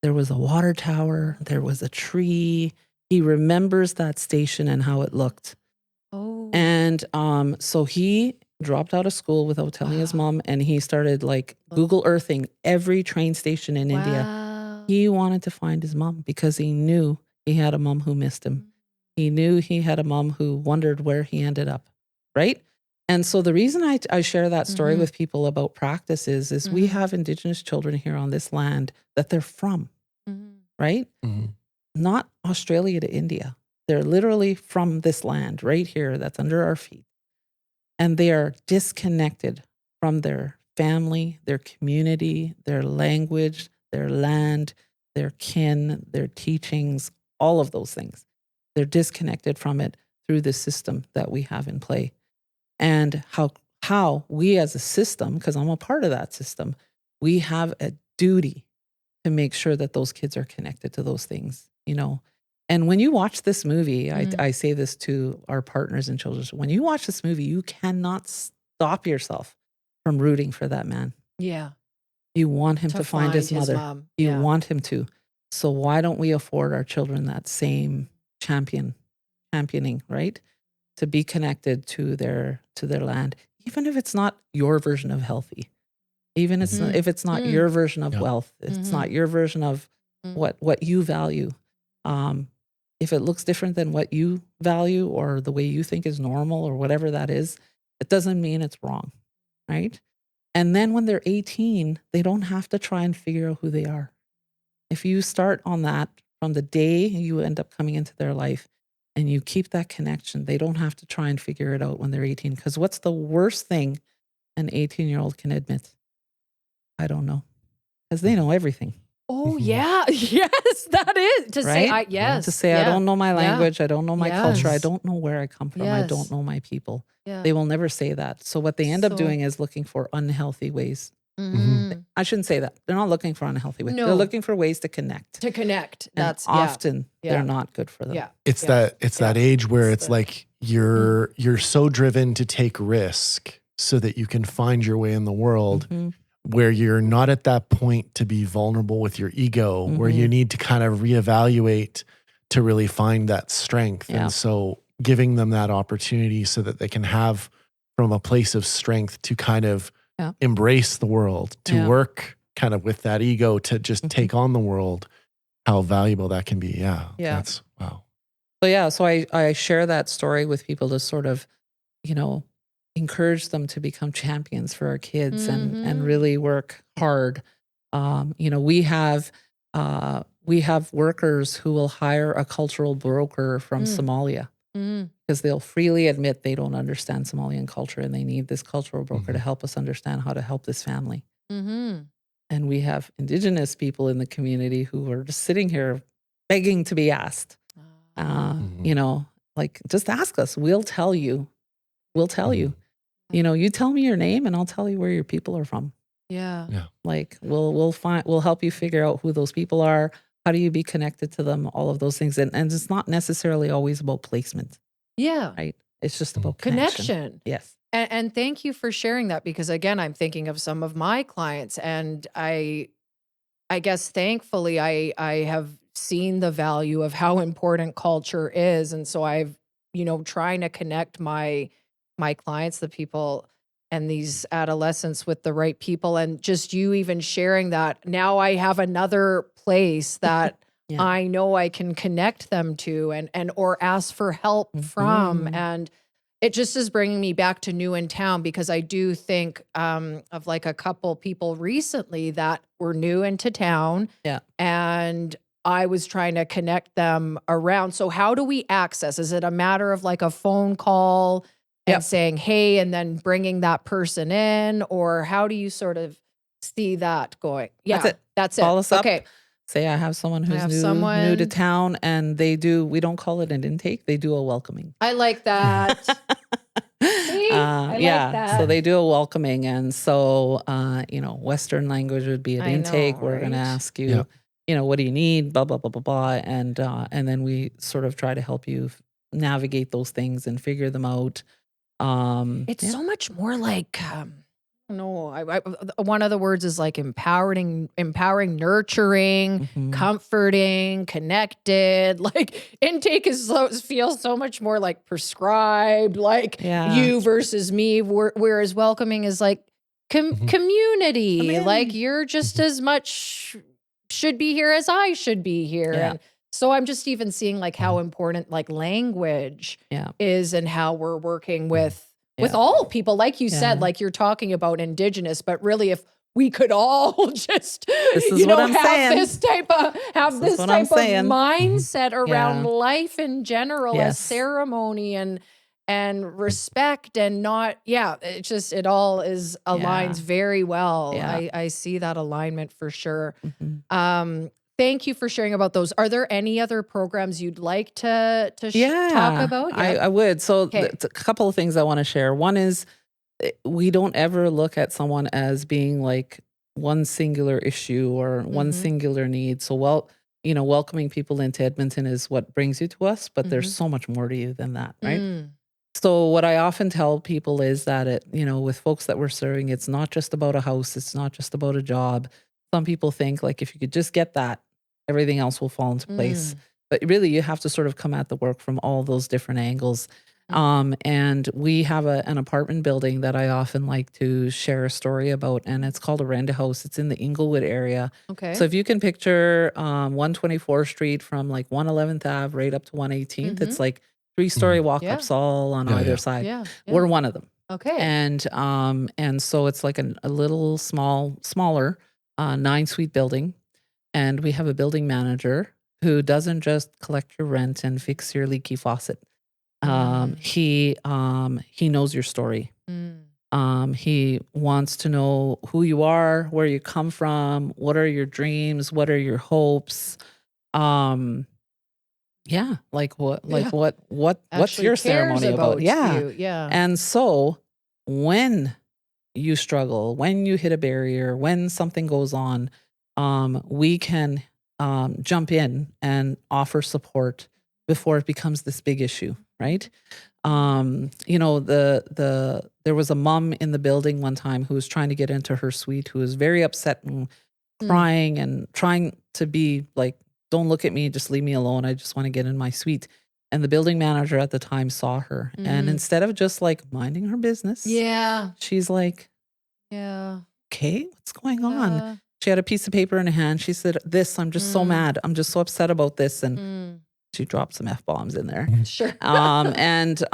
there was a water tower, there was a tree. He remembers that station and how it looked. Oh. And so he dropped out of school without telling his mom, and he started like Google Earthing every train station in India. He wanted to find his mom because he knew he had a mom who missed him. He knew he had a mom who wondered where he ended up, right? And so the reason I share that story with people about practice is we have Indigenous children here on this land that they're from, right? Not Australia to India. They're literally from this land right here that's under our feet. And they are disconnected from their family, their community, their language, their land, their kin, their teachings, all of those things. They're disconnected from it through the system that we have in play. And how we as a system, because I'm a part of that system, we have a duty to make sure that those kids are connected to those things, you know. And when you watch this movie, I say this to our partners in children's, when you watch this movie, you cannot stop yourself from rooting for that man. Yeah. You want him to find his mother. mom. You want him to. So why don't we afford our children that same championing, right? To be connected to their land, even if it's not your version of healthy. Even if it's not your version of Yeah. wealth, it's not your version of what you value. If it looks different than what you value or the way you think is normal or whatever that is, it doesn't mean it's wrong, right? And then when they're 18, they don't have to try and figure out who they are. If you start on that from the day you end up coming into their life and you keep that connection, they don't have to try and figure it out when they're 18. Because what's the worst thing an 18-year-old can admit? I don't know. Because they know everything. Oh, yeah. Yes, that is. To say, Right? yes. To say, I don't know my language. I don't know my culture. I Yes. don't know where I come from. I Yes. don't know my people. Yeah. They will never say that. So what they end up So- doing is looking for unhealthy ways. Mhm. I shouldn't say that. They're not looking for unhealthy ways. No. They're looking for ways to connect. To connect. And That's often Yeah. they're not good for them. Yeah. It's Yeah. that age where It's it's the- like you're so driven to take risk so that you can find your way in the world, Mhm. where you're not at that point to be vulnerable with your ego, where you Mhm. need to kind of reevaluate to really find that strength. Yeah. And so giving them that opportunity so that they can have from a place of strength to kind of Yeah. embrace the world, to Yeah. work kind of with that ego to just Mhm. take on the world, how valuable that can be. Yeah. Yeah. That's wow. So I share that story with people to sort of, encourage them to become champions for our kids and really work hard. We have workers who will hire a cultural broker from Somalia Mhm. because they'll freely admit they don't understand Somalian culture and they need this cultural broker to help us understand how to help this family. Mhm. And we have Indigenous people in the community who are just sitting here begging to be asked. Like, just ask us. We'll tell you. We'll tell you. You tell me your name and I'll tell you where your people are from. Yeah. Like, we'll help you figure out who those people are. How do you be connected to them? All of those things. And it's not necessarily always about placement, Yeah. right? It's just about connection. Connection. Yes. And thank you for sharing that, because again, I'm thinking of some of my clients, and I guess thankfully I have seen the value of how important culture is. And so I've, trying to connect my clients, the people and these adolescents, with the right people. And just you even sharing that, now I have another place that Yeah. I know I can connect them to and or ask for help from. And it just is bringing me back to new in town, because I do think of like a couple people recently that were new into town. Yeah. And I was trying to connect them around. So how do we access? Is it a matter of like a phone call and Yep. saying, hey, and then bringing that person in? Or how do you sort of see that going? Yeah, That's it. That's it. Call us up. Okay. Say, I have someone who's have new to someone- town, and we don't call it an intake. They do a welcoming. I like that. See? I like that. So they do a welcoming. And so, Western language would be an I intake. know, We're going to right? ask you, what do you need? Blah, blah, blah, blah, blah. And then we sort of try to help you navigate those things and figure them out. It's so much more like, no, one of the words is like empowering, nurturing, comforting, connected. Like intake feels so much more like prescribed, like you versus me. Whereas welcoming is like community. Like you're just as much should be here as I should be here. Yeah. And so I'm just even seeing like how important like language is, and how we're working with all people. Like you said, like you're talking about Indigenous, but really if we could all just, This is what I'm have saying. this type of, This is what I'm saying. mindset around life in general, as Yes. ceremony and respect, and not, it all is aligns very well. Yeah. I see that alignment for sure. Mhm. Thank you for sharing about those. Are there any other programs you'd like to talk about? I would. So Okay. a couple of things I want to share. One is we don't ever look at someone as being like one singular issue or one singular need. So welcoming people into Edmonton is what brings you to us, but there's so much more to you than that, right? So what I often tell people is that with folks that we're serving, it's not just about a house. It's not just about a job. Some people think like if you could just get that, everything else will fall into place. But really, you have to sort of come at the work from all those different angles. And we have an apartment building that I often like to share a story about, and it's called a rent house. It's in the Inglewood area. Okay. So if you can picture 124th Street from like 111th Ave right up to 118th, it's like 3-story walk-ups all on either side. Yeah. We're one of them. Okay. And so it's like a little smaller 9-suite building. And we have a building manager who doesn't just collect your rent and fix your leaky faucet. He knows your story. He wants to know who you are, where you come from, what are your dreams, what are your hopes. Yeah, like what's Actually your cares ceremony about? Yeah. you. Yeah. And so when you struggle, when you hit a barrier, when something goes on, we can jump in and offer support before it becomes this big issue, right? You know, there was a mom in the building one time who was trying to get into her suite, who was very upset and crying and trying to be like, don't look at me, just leave me alone. I just want to get in my suite. And the building manager at the time saw her. And instead of just like minding her business, she's like, okay, what's going on? She had a piece of paper in her hand. She said, I'm just so mad. I'm just so upset about this. And she dropped some F-bombs in there. Sure. And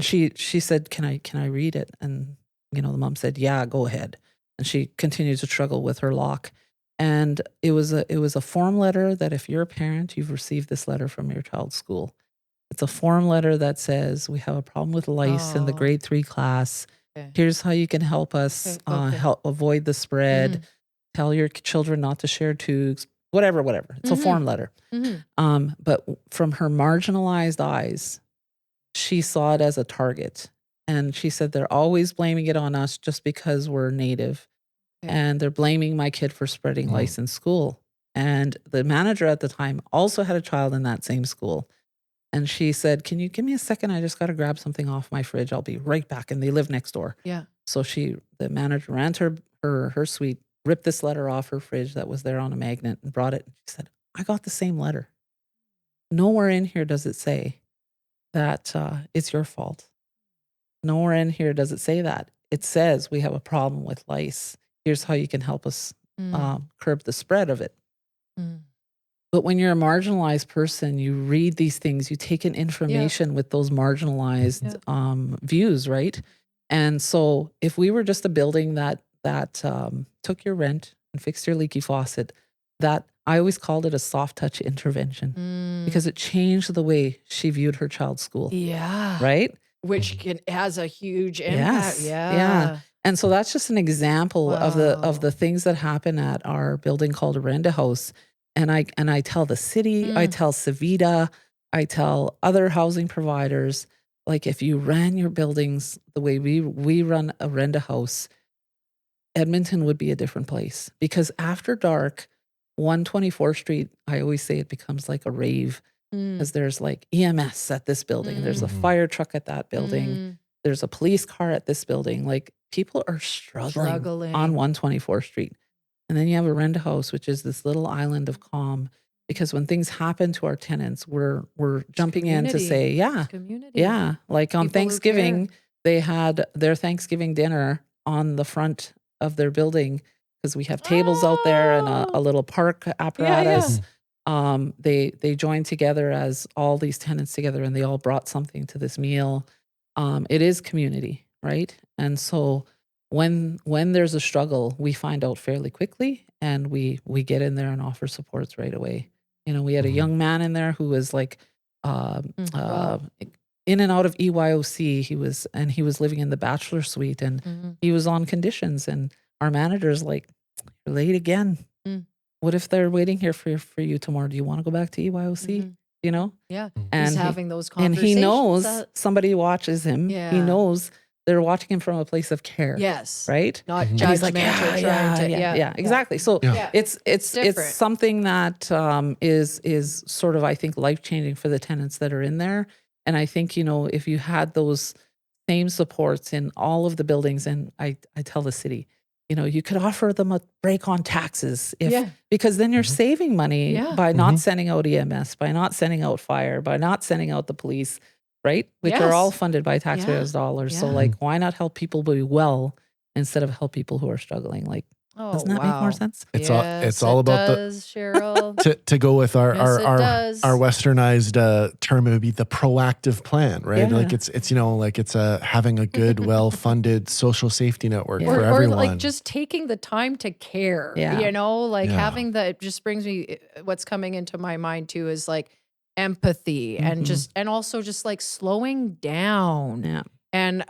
she said, can I read it? And, you know, the mom said, yeah, go ahead. And she continued to struggle with her lock. And it was a form letter that if you're a parent, you've received this letter from your child's school. It's a form letter that says, we have a problem with lice in the grade 3 class. Okay. Here's how you can help us help avoid the spread. Tell your children not to share tubes, whatever. It's a form letter. But from her marginalized eyes, she saw it as a target. And she said, they're always blaming it on us just because we're Native. And they're blaming my kid for spreading lice in school. And the manager at the time also had a child in that same school. And she said, can you give me a second? I just got to grab something off my fridge. I'll be right back. And they live next door. Yeah. So the manager ran to her suite, ripped this letter off her fridge that was there on a magnet and brought it. She said, I got the same letter. Nowhere in here does it say that it's your fault. Nowhere in here does it say that. It says we have a problem with lice. Here's how you can help us curb the spread of it. But when you're a marginalized person, you read these things, you take in information with those marginalized views, right? And so if we were just a building that took your rent and fixed your leaky faucet, that I always called it a soft touch intervention because it changed the way she viewed her child's school. Yeah. Right? Which has a huge impact. Yes. Yeah. And so that's just an example of the things that happen at our building called a rent house. And I tell the city, I tell Savita, I tell other housing providers, like if you ran your buildings the way we run a rent house, Edmonton would be a different place. Because after dark, 124th Street, I always say it becomes like a rave because there's like EMS at this building, there's a fire truck at that building, there's a police car at this building. Like people are struggling on 124th Street. And then you have a rent house, which is this little island of calm. Because when things happen to our tenants, we're jumping in to say, yeah. Like on Thanksgiving, they had their Thanksgiving dinner on the front of their building because we have tables out there and a little park apparatus. They joined together as all these tenants together, and they all brought something to this meal. It is community, right? And so when there's a struggle, we find out fairly quickly, and we get in there and offer supports right away. You know, we had a young man in there who was like in and out of EYOC. He was living in the bachelor suite, and he was on conditions. And our manager's like, "You're late again. What if they're waiting here for you tomorrow? Do you want to go back to EYOC?" You know? Yeah. And he's having those conversations. And he knows somebody watches him. Yeah. He knows they're watching him from a place of care. Yes. Right? Not judgmental. Yeah, exactly. So it's something that is sort of, I think, life-changing for the tenants that are in there. And I think, you know, if you had those same supports in all of the buildings, and I tell the city, you know, you could offer them a break on taxes because then you're saving money by not sending out EMS, by not sending out fire, by not sending out the police. right? Which are all Yes. funded by taxpayers' dollars. So Yeah. like, why not help people be well instead of help people who are struggling? Like, Oh, doesn't that make more wow. sense? It's Yes, all it about does, Cheryl. to go with our Yes, it does. our westernized term, it would be the proactive plan, right? Yeah. Like it's you know, like it's having a good, well-funded social safety network Yeah. for Or everyone. like just taking the time to care, Yeah. you know, like Yeah. having the, it just brings me, what's coming into my mind too is like empathy and Mhm. just, and also just like slowing down. Yeah. And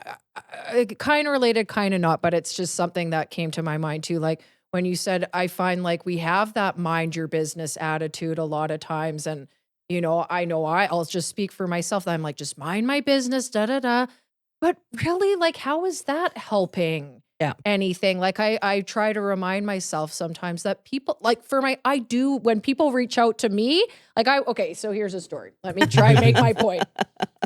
kind of related, kind of not, but it's just something that came to my mind too. Like when you said, I find like we have that mind your business attitude a lot of times. And, you know I'll just speak for myself. I'm like, just mind my business, da, da, da. But really, like, how is that helping Yeah. anything? Like I try to remind myself sometimes that people like I do when people reach out to me, like okay, so here's a story. Let me try and make my point.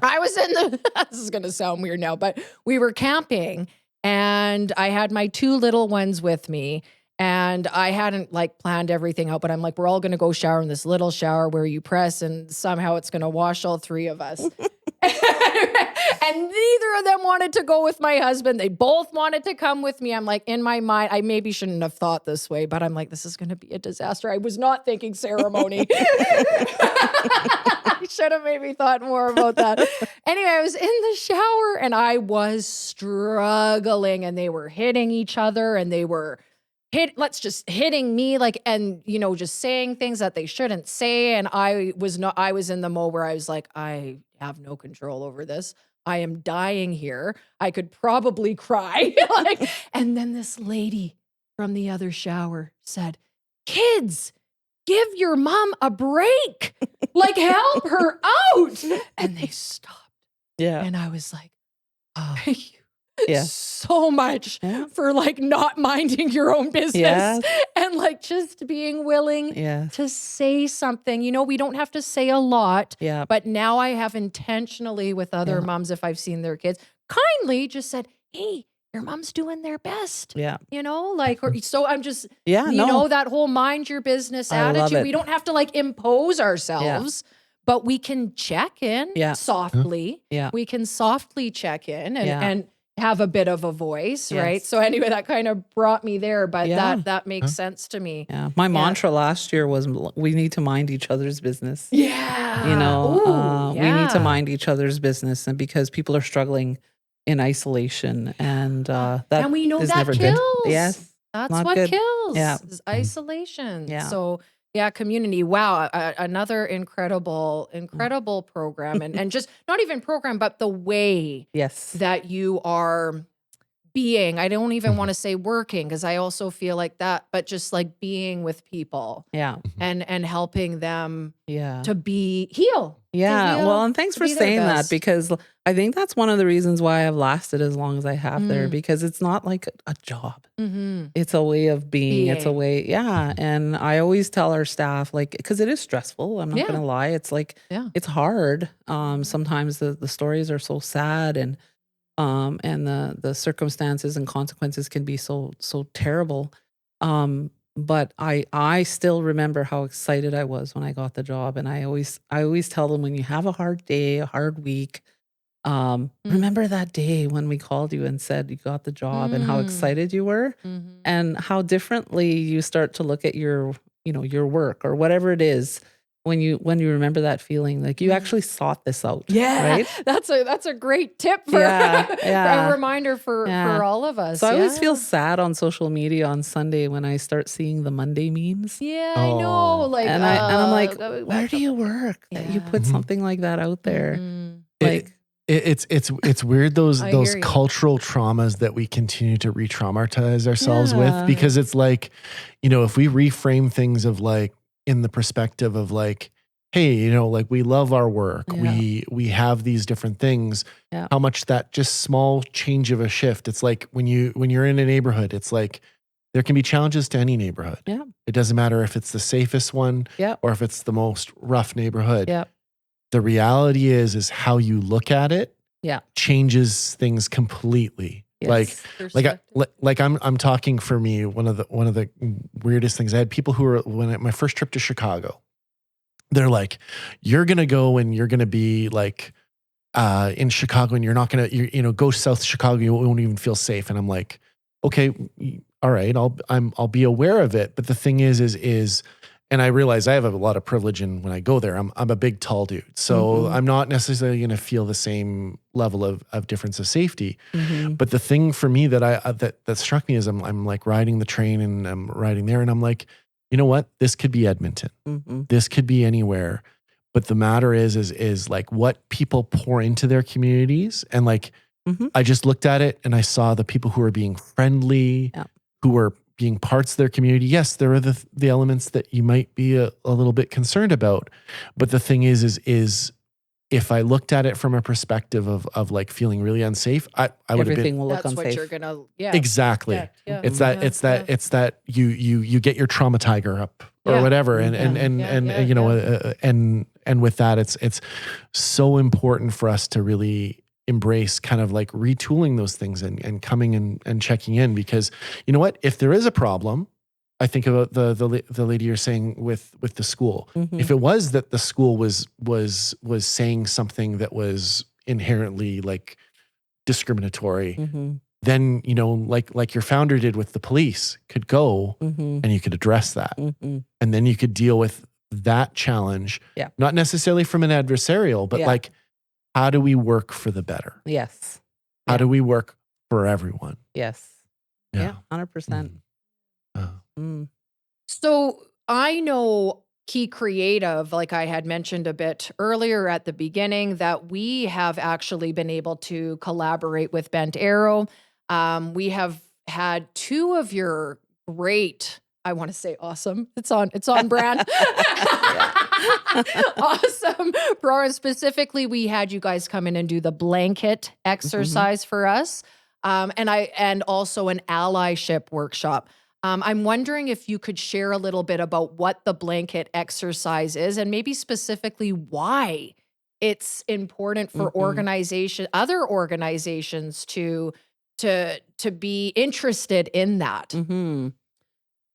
I was this is going to sound weird now, but we were camping and I had my 2 little ones with me and I hadn't like planned everything out, but I'm like, we're all going to go shower in this little shower where you press and somehow it's going to wash all 3 of us. And neither of them wanted to go with my husband. They both wanted to come with me. I'm like, in my mind, I maybe shouldn't have thought this way, but I'm like, this is going to be a disaster. I was not thinking ceremony. I should have maybe thought more about that. Anyway, I was in the shower and I was struggling and they were hitting each other and they were hitting me like, and you know, just saying things that they shouldn't say. And I was in the mode where I was like, I have no control over this. I am dying here. I could probably cry. Like, and then this lady from the other shower said, kids, give your mom a break. Like, help her out. And they stopped. Yeah. And I was like, Oh, thank you yeah. so much Yeah. for like not minding your own business Yes. and like just being willing Yeah. to say something. You know, we don't have to say a lot, Yeah. but now I have intentionally with other Yeah. moms, if I've seen their kids, kindly just said, hey, your mom's doing their best. Yeah. You know, like, so I'm just, Yeah. you No. know, that whole mind your business I love attitude. it. We don't have to like impose ourselves, but we can check in Yeah. softly. Yeah. We can softly check in Yeah. and have a bit of a voice, right? Yes. So anyway, that kind of brought me there, but Yeah. that makes sense to me. Yeah. My mantra last year was we need to mind each other's business. Yeah. You know, Ooh, we need to yeah. mind each other's business, and because people are struggling in isolation, and that and we know is that never kills. good. Yes, That's not what good. kills. Yeah. Is isolation. Yeah. So yeah, community. Wow, another incredible program, and just not even program, but the way Yes. that you are being. I don't even want to say working because I also feel like that, but just like being with people Yeah. and helping them Yeah. to heal. Yeah. heal, Well, and thanks to for be their saying that, best. because I think that's one of the reasons why I've lasted as long as I have there, because it's not like a job. Mm-hmm. It's a way of being. It's a way. Yeah. And I always tell our staff, like, because it is stressful. I'm not going to lie. It's like, it's hard. Sometimes the stories are so sad, and the circumstances and consequences can be so terrible. But I still remember how excited I was when I got the job, and I always tell them, when you have a hard day, a hard week, remember that day when we called you and said you got the job, and how excited you were, and how differently you start to look at your work or whatever it is. When you remember that feeling, like you actually sought this out. Yeah, right? That's a great tip for, for a reminder for all of us. So I always feel sad on social media on Sunday when I start seeing the Monday memes. Yeah, I know. Like, and I'm like, where do you work that you put something like that out there? Like, it's weird those I hear you. cultural traumas that we continue to re-traumatize ourselves with, because it's like, if we reframe things of like, in the perspective of like, hey, like we love our work. We have these different things. How much that just small change of a shift. It's like when you're in a neighborhood, it's like there can be challenges to any neighborhood. Yeah. It doesn't matter if it's the safest one or if it's the most rough neighborhood. Yeah. The reality is how you look at it changes things completely. Yes. Like I'm talking for me, one of the weirdest things. I had people who were, my first trip to Chicago, they're like, you're going to go and you're going to be like in Chicago, and you're not gonna, go south Chicago, you won't even feel safe. And I'm like, okay, all right, I'll be aware of it. But the thing is, and I realize I have a lot of privilege in when I go there. I'm a big, tall dude, so I'm not necessarily going to feel the same level of difference of safety. But the thing for me that struck me is I'm like riding the train, and I'm riding there, and I'm like, you know what? This could be Edmonton. This could be anywhere. But the matter is like what people pour into their communities. And like, I just looked at it and I saw the people who are being friendly, who are being parts of their community. Yes, there are the elements that you might be a little bit concerned about. But the thing is if I looked at it from a perspective of like feeling really unsafe, I would have been. Everything will look That's unsafe. what you're gonna, Exactly. Yeah. It's that you get your trauma tiger up or whatever. And with that, it's so important for us to really embrace kind of like retooling those things and coming and checking in, because you know what, if there is a problem, I think about the lady you're saying with the school. If it was that the school was saying something that was inherently like discriminatory, then like your founder did with the police, could go and you could address that, and then you could deal with that challenge. Not necessarily from an adversarial, but like, how do we work for the better? Yes. How do we work for everyone? Yes. Yeah. 100%. So I know Key Creative, like I had mentioned a bit earlier at the beginning, that we have actually been able to collaborate with Bent Arrow. We have had two of your great, I want to say awesome. It's on brand. Awesome programs. Specifically, we had you guys come in and do the blanket exercise for us. And also an allyship workshop. I'm wondering if you could share a little bit about what the blanket exercise is, and maybe specifically why it's important for other organizations to be interested in that.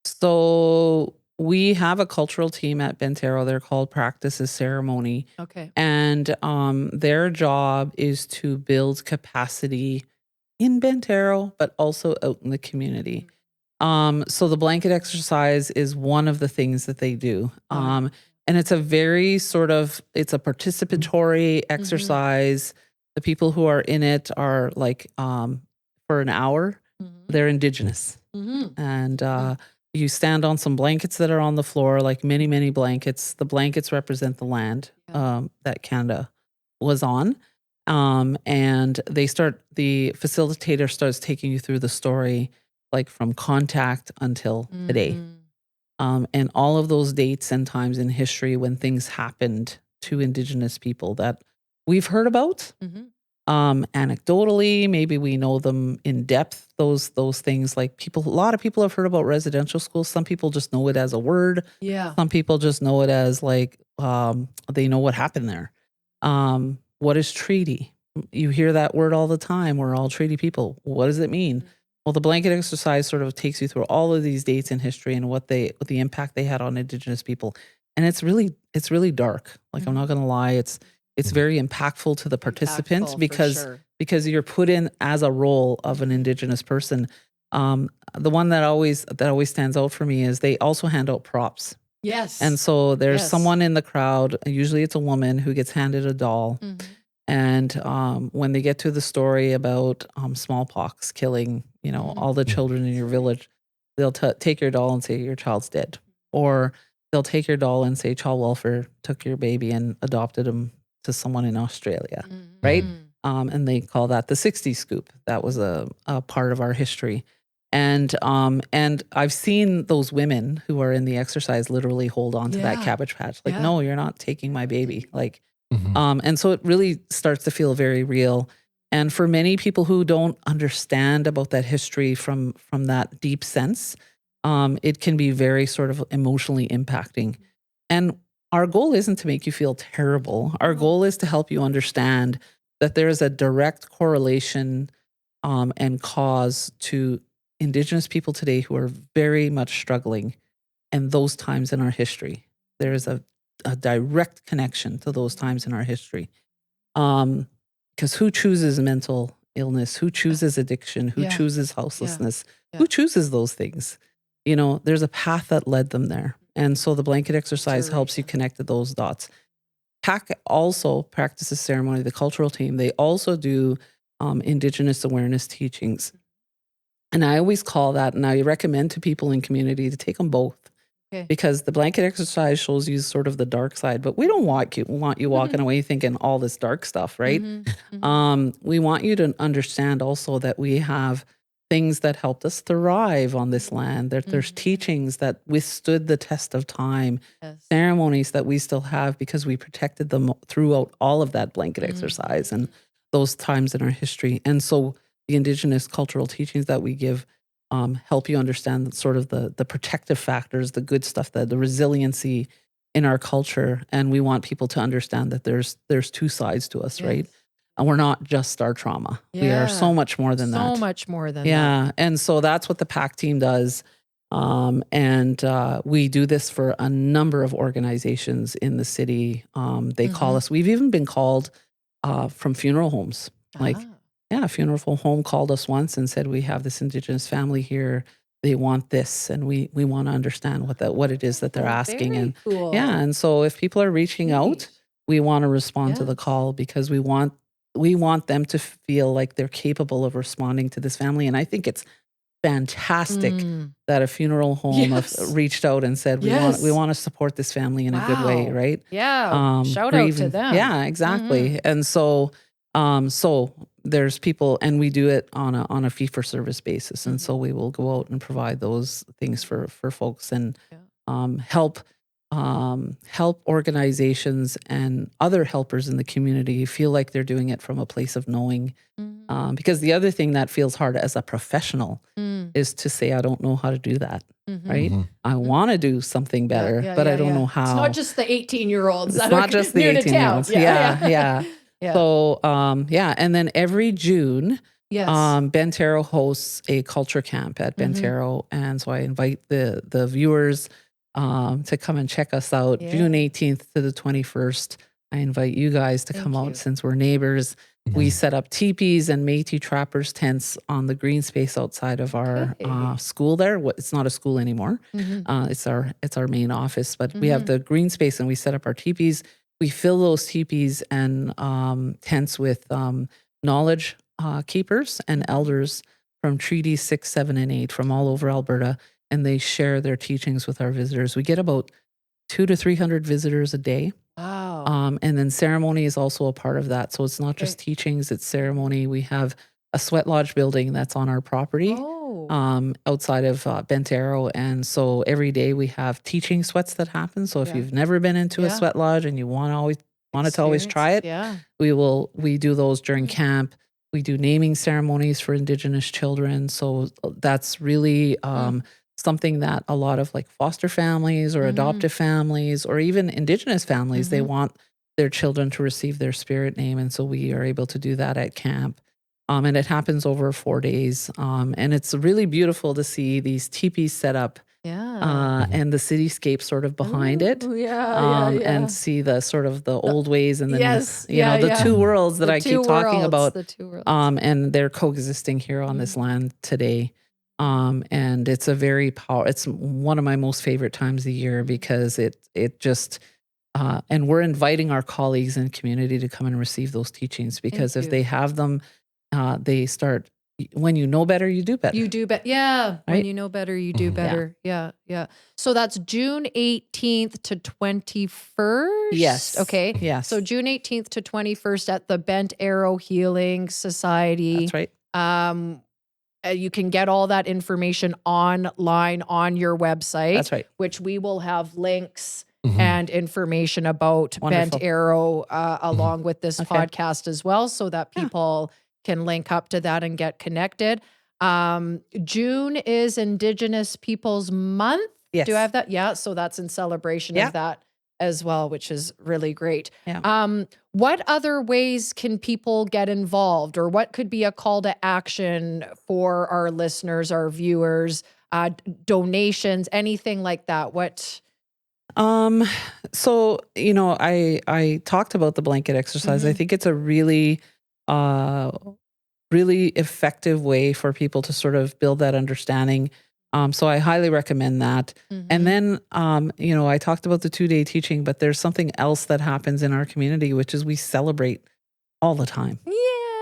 So we have a cultural team at Bent Arrow. They're called Practice is Ceremony. Okay. And their job is to build capacity in Bent Arrow, but also out in the community. So the blanket exercise is one of the things that they do. And it's a very it's a participatory exercise. The people who are in it are like, for an hour, they're Indigenous. And you stand on some blankets that are on the floor, like many, many blankets. The blankets represent the land that Canada was on. And the facilitator starts taking you through the story, like from contact until today. And all of those dates and times in history when things happened to Indigenous people that we've heard about. Anecdotally, maybe we know them in depth, those things. Like a lot of people have heard about residential schools. Some people just know it as a word. Some people just know it as like, they know what happened there. What is treaty? You hear that word all the time. We're all treaty people. What does it mean? Well, the blanket exercise sort of takes you through all of these dates in history and what the impact they had on Indigenous people. And it's really dark. Like, I'm not going to lie. It's very impactful to the participants because you're put in as a role of an Indigenous person. The one that always stands out for me is they also hand out props. Yes. And so there's someone in the crowd, usually it's a woman, who gets handed a doll. And when they get to the story about smallpox killing, all the children in your village, they'll take your doll and say your child's dead. Or they'll take your doll and say child welfare took your baby and adopted him to someone in Australia, right? And they call that the 60s scoop. That was a part of our history. And I've seen those women who are in the exercise literally hold on to that Cabbage Patch. Like, no, you're not taking my baby. Like, and so it really starts to feel very real. And for many people who don't understand about that history from that deep sense, it can be very sort of emotionally impacting. And our goal isn't to make you feel terrible. Our goal is to help you understand that there is a direct correlation and cause to Indigenous people today who are very much struggling in those times in our history. There is a direct connection to those times in our history. because who chooses mental illness? Who chooses addiction? Who chooses houselessness? Who chooses those things? There's a path that led them there. And so the blanket exercise helps you connect to those dots. PAC also practices ceremony, the cultural team. They also do Indigenous awareness teachings. And I always call that, and I recommend to people in community to take them both. Because the blanket exercise shows you sort of the dark side, but we don't want you walking away thinking all this dark stuff, right? We want you to understand also that we have things that helped us thrive on this land. There's teachings that withstood the test of time, ceremonies that we still have because we protected them throughout all of that blanket exercise and those times in our history. And so the Indigenous cultural teachings that we give help you understand sort of the protective factors, the good stuff, the resiliency in our culture. And we want people to understand that there's two sides to us, right? And we're not just our trauma. We are so much more than that. So much more than that. Yeah. And so that's what the PAC team does. And we do this for a number of organizations in the city. They call us, we've even been called from funeral homes. A funeral home called us once and said, we have this Indigenous family here. They want this, and we want to understand what it is that they're asking. And cool. And so if people are reaching out, we want to respond to the call because we want them to feel like they're capable of responding to this family. And I think it's fantastic that a funeral home reached out and said, we want to support this family in a good way, right? Yeah. Shout out to them. Yeah, exactly. And so there's people, and we do it on a fee for service basis. And so we will go out and provide those things for folks and help organizations and other helpers in the community feel like they're doing it from a place of knowing. Because the other thing that feels hard as a professional is to say, I don't know how to do that, right? I want to do something better, but I don't know how. It's not just the 18-year-olds. It's not just the 18-year-olds. Yeah. So, and then every June, Bentero hosts a culture camp at Bentero. And so I invite the viewers to come and check us out. June 18th to the 21st. I invite you guys to come out since we're neighbors. We set up teepees and Métis trappers tents on the green space outside of our school there. It's not a school anymore. It's our main office, but we have the green space and we set up our teepees. We fill those teepees and tents with knowledge keepers and elders from Treaty 6, 7, and 8 from all over Alberta, and they share their teachings with our visitors. We get about 200 to 300 visitors a day. Wow. And then ceremony is also a part of that. So it's not just teachings, it's ceremony. We have a sweat lodge building that's on our property. Outside of Bentero. And so every day we have teaching sweats that happen. So if you've never been into a sweat lodge and you want to always try it, we do those during camp. We do naming ceremonies for Indigenous children. So that's really something that a lot of like foster families or adoptive families or even Indigenous families, they want their children to receive their spirit name. And so we are able to do that at camp. And it happens over 4 days. And it's really beautiful to see these teepees set up and the cityscape sort of behind it. And see the sort of the old ways and then, the two worlds that I keep talking about. The two worlds. And they're coexisting here on this land today. And it's a very it's one of my most favorite times of the year because it just, and we're inviting our colleagues and community to come and receive those teachings because if they have them, they start, when you know better, you do better. You do better. Yeah. Right? When you know better, you do better. Yeah. So that's June 18th to 21st? Yes. Okay. Yes. So June 18th to 21st at the Bent Arrow Healing Society. That's right. You can get all that information online on your website. That's right. Which we will have links and information about Wonderful. Bent Arrow along with this podcast as well so that people can link up to that and get connected. June is Indigenous Peoples Month. Yes. Do I have that? Yeah. So that's in celebration of that as well, which is really great. Yeah. What other ways can people get involved or what could be a call to action for our listeners, our viewers, donations, anything like that? What? So, I talked about the blanket exercise. I think it's a really really effective way for people to sort of build that understanding. So I highly recommend that. And then, I talked about the 2-day teaching, but there's something else that happens in our community, which is we celebrate all the time. Yeah.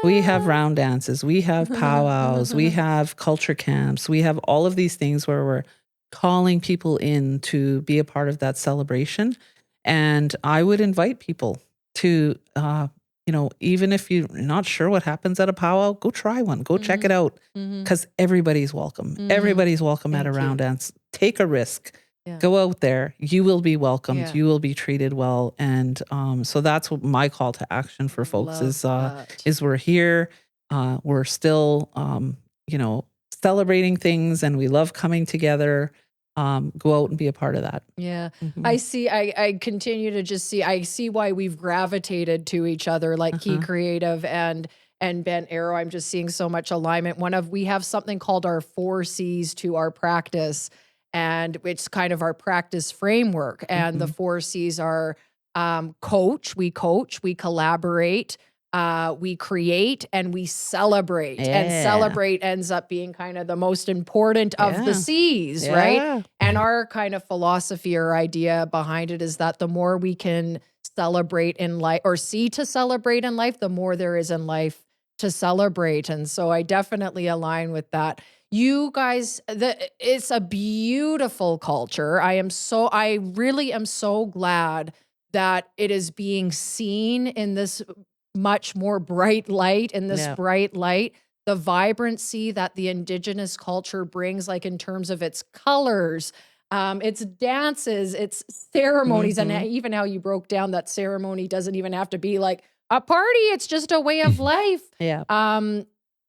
We have round dances, we have powwows, we have culture camps, we have all of these things where we're calling people in to be a part of that celebration. And I would invite people to, even if you're not sure what happens at a powwow, go try one, go check it out, because everybody's welcome. Everybody's welcome at a round dance. Take a risk. Yeah. Go out there. You will be welcomed. Yeah. You will be treated well. And so that's what my call to action for folks is we're here. We're still, celebrating things, and we love coming together. Go out and be a part of that. Yeah. I see, I continue to just see, I see why we've gravitated to each other, like Key Creative and Bent Arrow. I'm just seeing so much alignment. We have something called our 4 C's to our practice, and it's kind of our practice framework. And the 4 C's are coach, we collaborate, we create, and we celebrate. Yeah. And celebrate ends up being kind of the most important of the C's, right? And our kind of philosophy or idea behind it is that the more we can celebrate in life, or see to celebrate in life, the more there is in life to celebrate. And so I definitely align with that. You guys, it's a beautiful culture. I really am so glad that it is being seen in this much more bright light, the vibrancy that the Indigenous culture brings, like in terms of its colors, its dances, its ceremonies, and even how you broke down that ceremony doesn't even have to be like a party. It's just a way of life.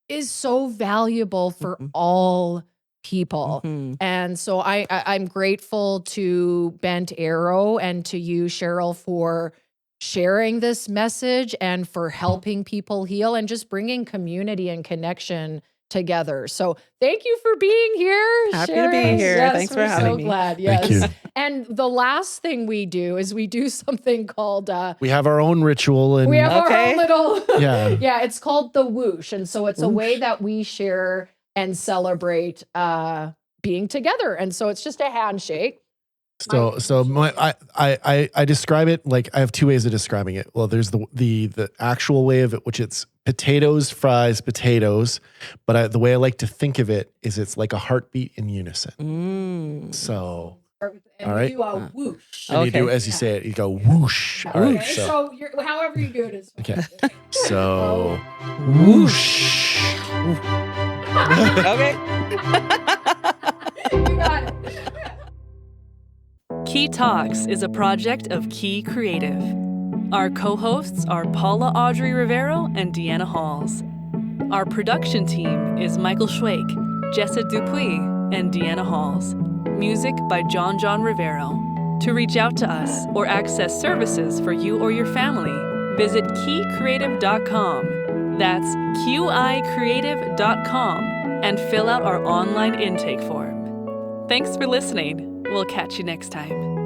Is so valuable for all people. And so I'm grateful to Bent Arrow and to you, Cheryl, for sharing this message and for helping people heal and just bringing community and connection together. So thank you for being here. Happy Cheryl. to be here. Yes, Thanks for we're having so me. glad. Yes. Thank you. And the last thing we do is we do something called We have our own ritual, and we have our own little yeah. It's called the whoosh. And so it's a way that we share and celebrate being together. And so it's just a handshake. So I describe it like I have 2 ways of describing it. Well, there's the actual way of it, which it's potatoes, fries, potatoes. But the way I like to think of it is it's like a heartbeat in unison. So, And all right. you do a whoosh. And you do, as you say it, you go whoosh. All right. Okay, so however you do it is fine. Okay. So, whoosh. Okay. You got it. Key Talks is a project of Key Creative. Our co-hosts are Paula Audrey Rivero and Deanna Halls. Our production team is Michael Schwake, Jessa Dupuis, and Deanna Halls. Music by John Rivero. To reach out to us or access services for you or your family, visit keycreative.com. That's QICreative.com, and fill out our online intake form. Thanks for listening. We'll catch you next time.